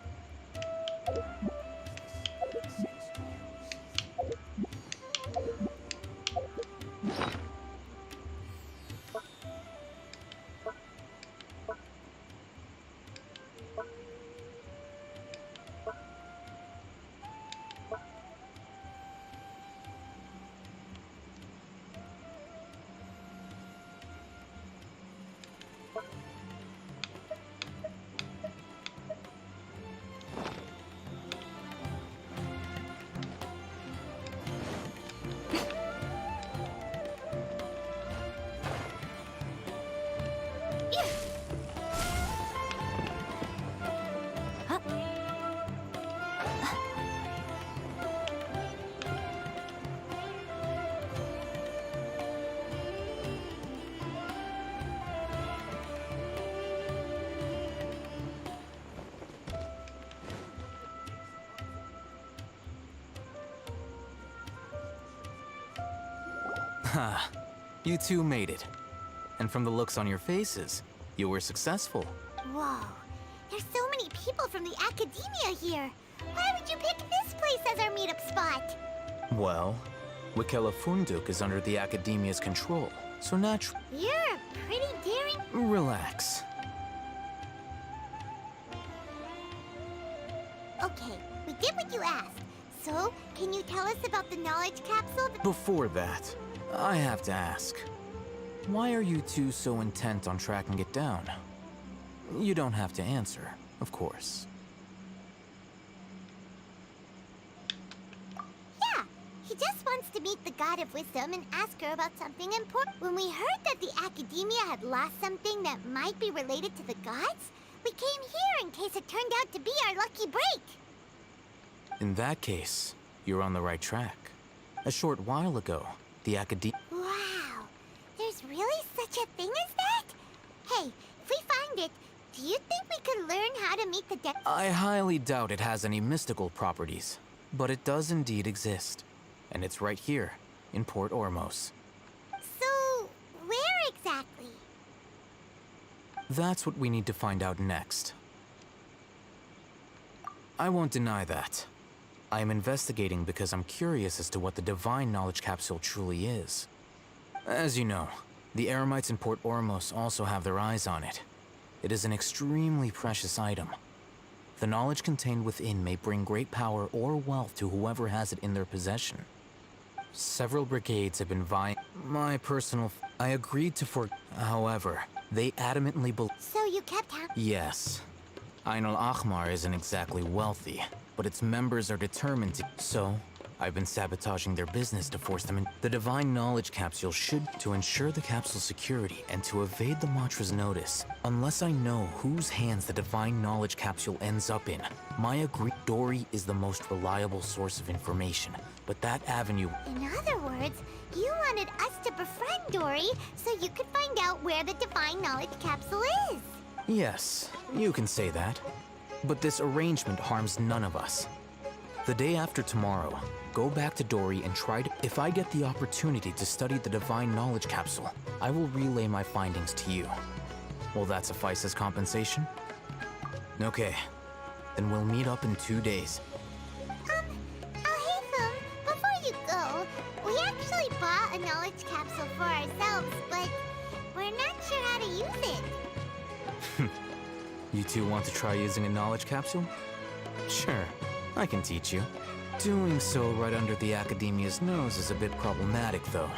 Ha! You two made it. And from the looks on your faces, you were successful. Whoa, there's so many people from the Academia here. Why would you pick this place as our meetup spot? Well, Wakala Funduk is under the Academia's control, so naturally. You're a pretty daring... Relax. Okay, we did what you asked. So, can you tell us about the knowledge capsule? Before that, I have to ask. Why are you two so intent on tracking it down? You don't have to answer, of course. Yeah, he just wants to meet the God of Wisdom and ask her about something important. When we heard that the Academia had lost something that might be related to the gods, we came here in case it turned out to be our lucky break. In that case, you're on the right track. A short while ago, the Academia... Wow, there's really such a thing as that? Hey, if we find it, do you think we could learn how to meet the dead? I highly doubt it has any mystical properties, but it does indeed exist. And it's right here, in Port Ormos. So, where exactly? That's what we need to find out next. I won't deny that. I am investigating because I'm curious as to what the Divine Knowledge Capsule truly is. As you know, the Eremites in Port Ormos also have their eyes on it. It is an extremely precious item. The knowledge contained within may bring great power or wealth to whoever has it in their possession. Several brigades have been vying. My personal... I agreed to However, they adamantly believe... So you kept Yes. Ain al-Ahmar isn't exactly wealthy, but its members are determined to... So, I've been sabotaging their business to force them in. The Divine Knowledge Capsule should to ensure the capsule's security and to evade the mantra's notice. Unless I know whose hands the Divine Knowledge Capsule ends up in, my agree Dory is the most reliable source of information. But that avenue... In other words, you wanted us to befriend Dory so you could find out where the Divine Knowledge Capsule is. Yes, you can say that. But this arrangement harms none of us. The day after tomorrow, go back to Dory and try to... If I get the opportunity to study the Divine Knowledge Capsule, I will relay my findings to you. Will that suffice as compensation? Okay, then we'll meet up in 2 days. Alhaitham, before you go, we actually bought a knowledge capsule for ourselves, but we're not sure how to use it. You two want to try using a knowledge capsule? Sure, I can teach you. Doing so right under the Academia's nose is a bit problematic, though.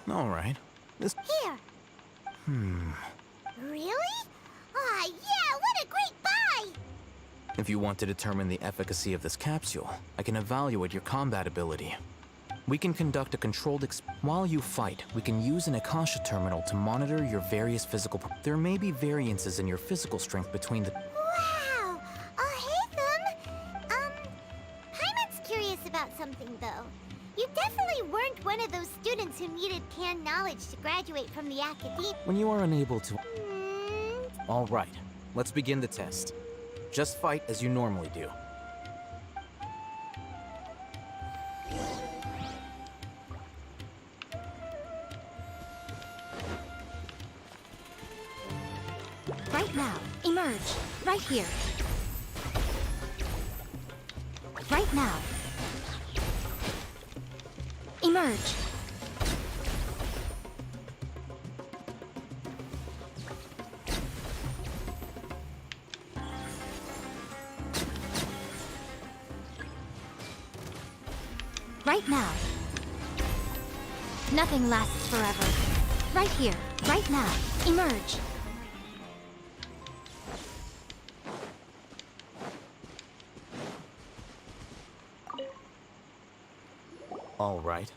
All right. Here. Really? Aw, yeah, what a great buy! If you want to determine the efficacy of this capsule, I can evaluate your combat ability. We can conduct a controlled while you fight, we can use an Akasha terminal to monitor your various physical... There may be variances in your physical strength between the... Wow! Alhaitham! Paimon's curious about something, though. You definitely weren't one of those students who needed canned knowledge to graduate from the academy. When you are unable to... All right, let's begin the test. Just fight as you normally do. Right now, emerge. Right here. Right now. Emerge. Right now. Nothing lasts forever. Right here, right now. Emerge. All right.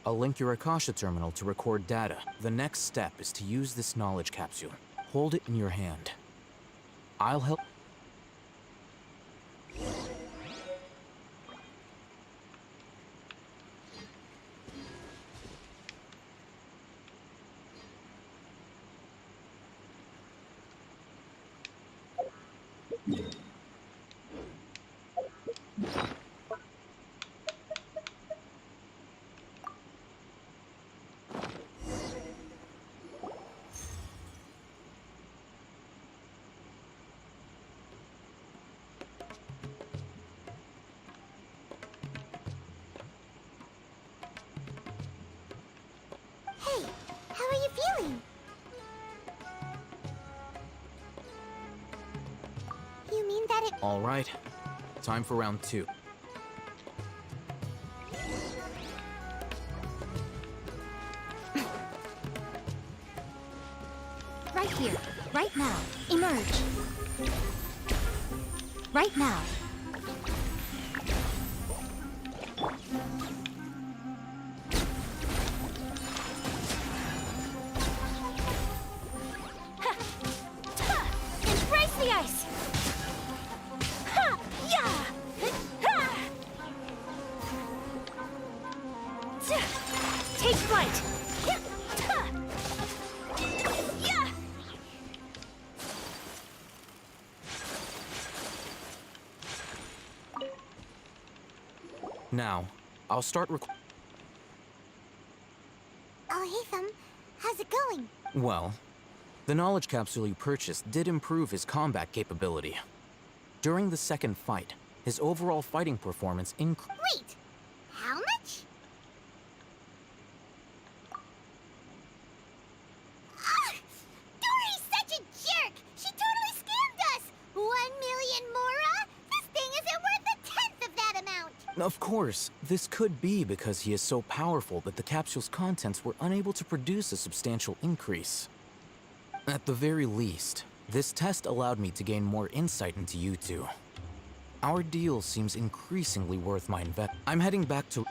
I'll link your Akasha terminal to record data. The next step is to use this knowledge capsule. Hold it in your hand. I'll help... Really? You mean that it... All right. Time for round 2. Right here, right now. Emerge. Right now. Embrace the ice! Ha! Yeah! Ha! Take flight! Yeah! Now, I'll start Oh, hey, how's it going? Well, the knowledge capsule you purchased did improve his combat capability. During the second fight, his overall fighting performance increased. Wait, how much? Ah! Dory's such a jerk! She totally scammed us! 1 million Mora? This thing isn't worth a tenth of that amount! Of course, this could be because he is so powerful that the capsule's contents were unable to produce a substantial increase. At the very least, this test allowed me to gain more insight into you two. Our deal seems increasingly worth my investment. I'm heading back to...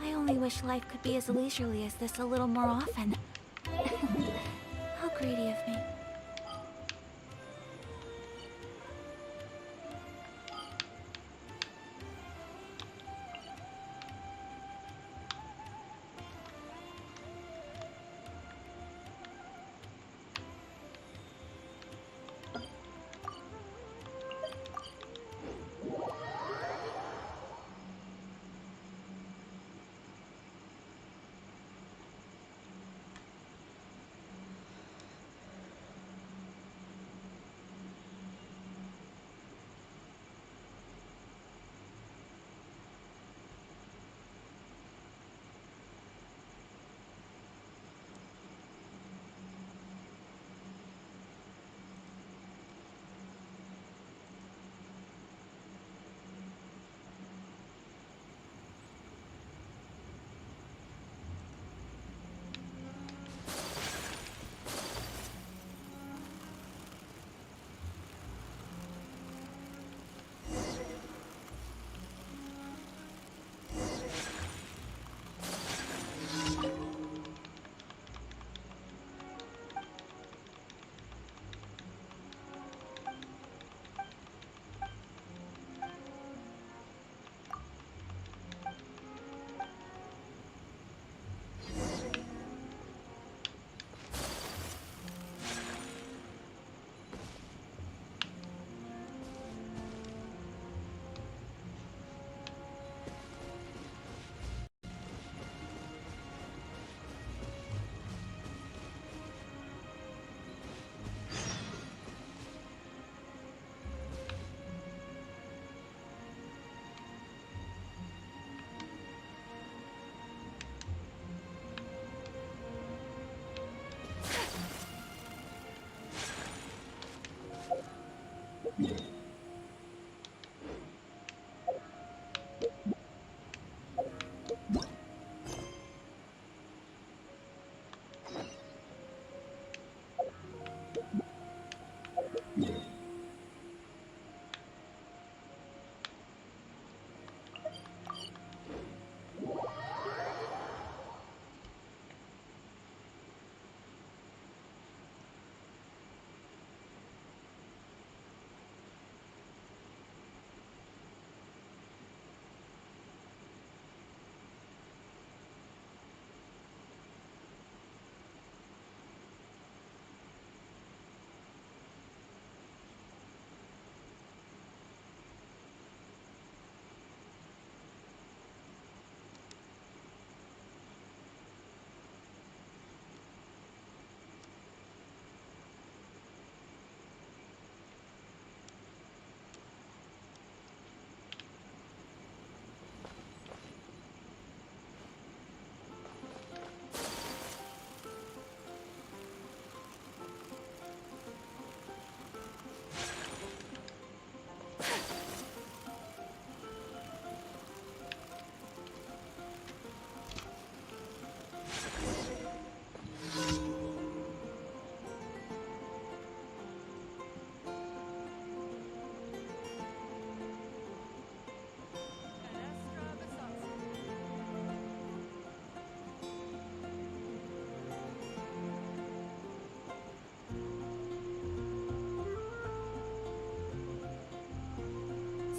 I only wish life could be as leisurely as this a little more often. How greedy of me.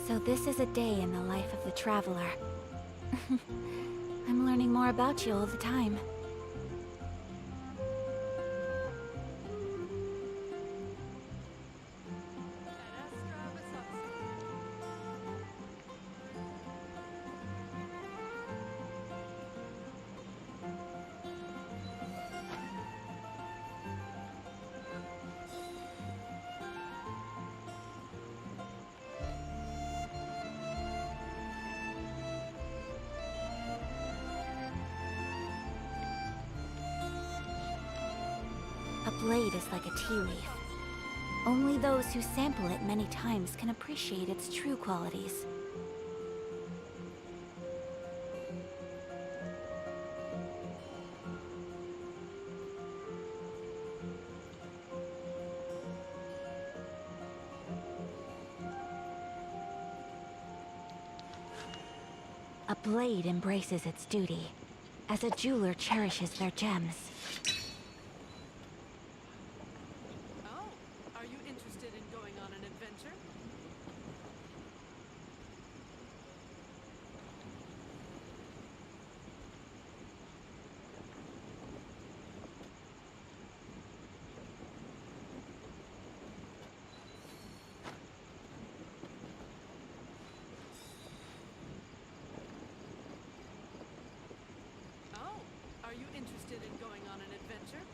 So this is a day in the life of the traveler. I'm learning more about you all the time. A blade is like a tea leaf. Only those who sample it many times can appreciate its true qualities. A blade embraces its duty, as a jeweler cherishes their gems. Are you interested in going on an adventure? Oh, are you interested in going on an adventure?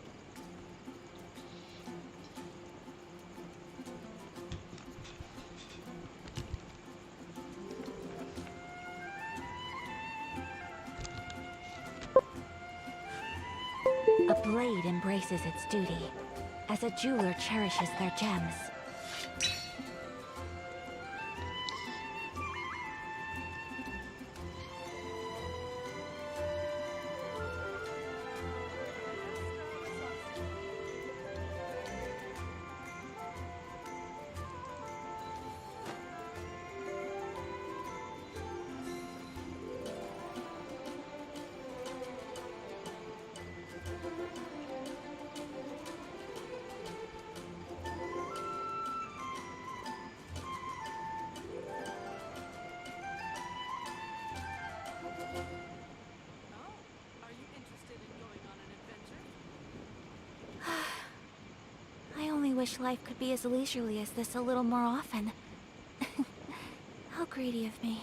A blade embraces its duty, as a jeweler cherishes their gems. I only wish life could be as leisurely as this a little more often. How greedy of me.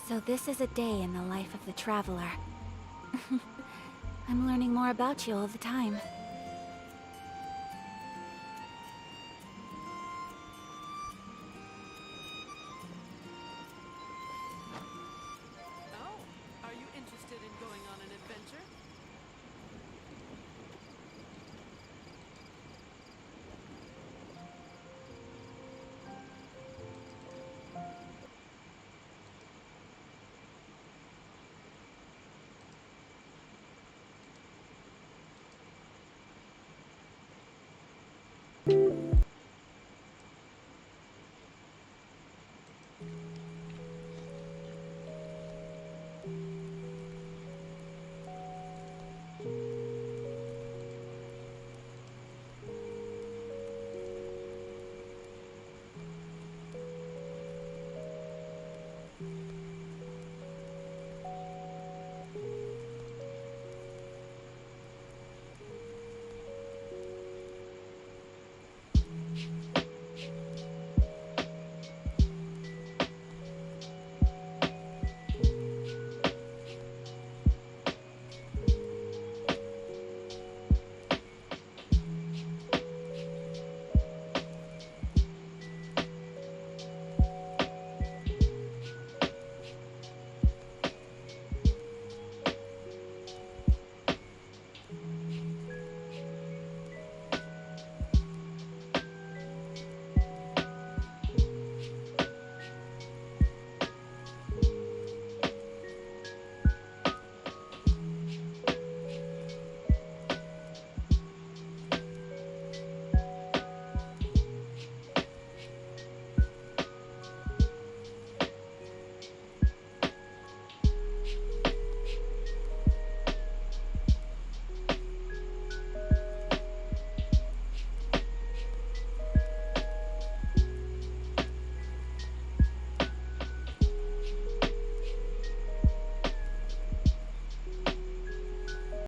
So this is a day in the life of the traveler. I'm learning more about you all the time. Oh, are you interested in going on an adventure?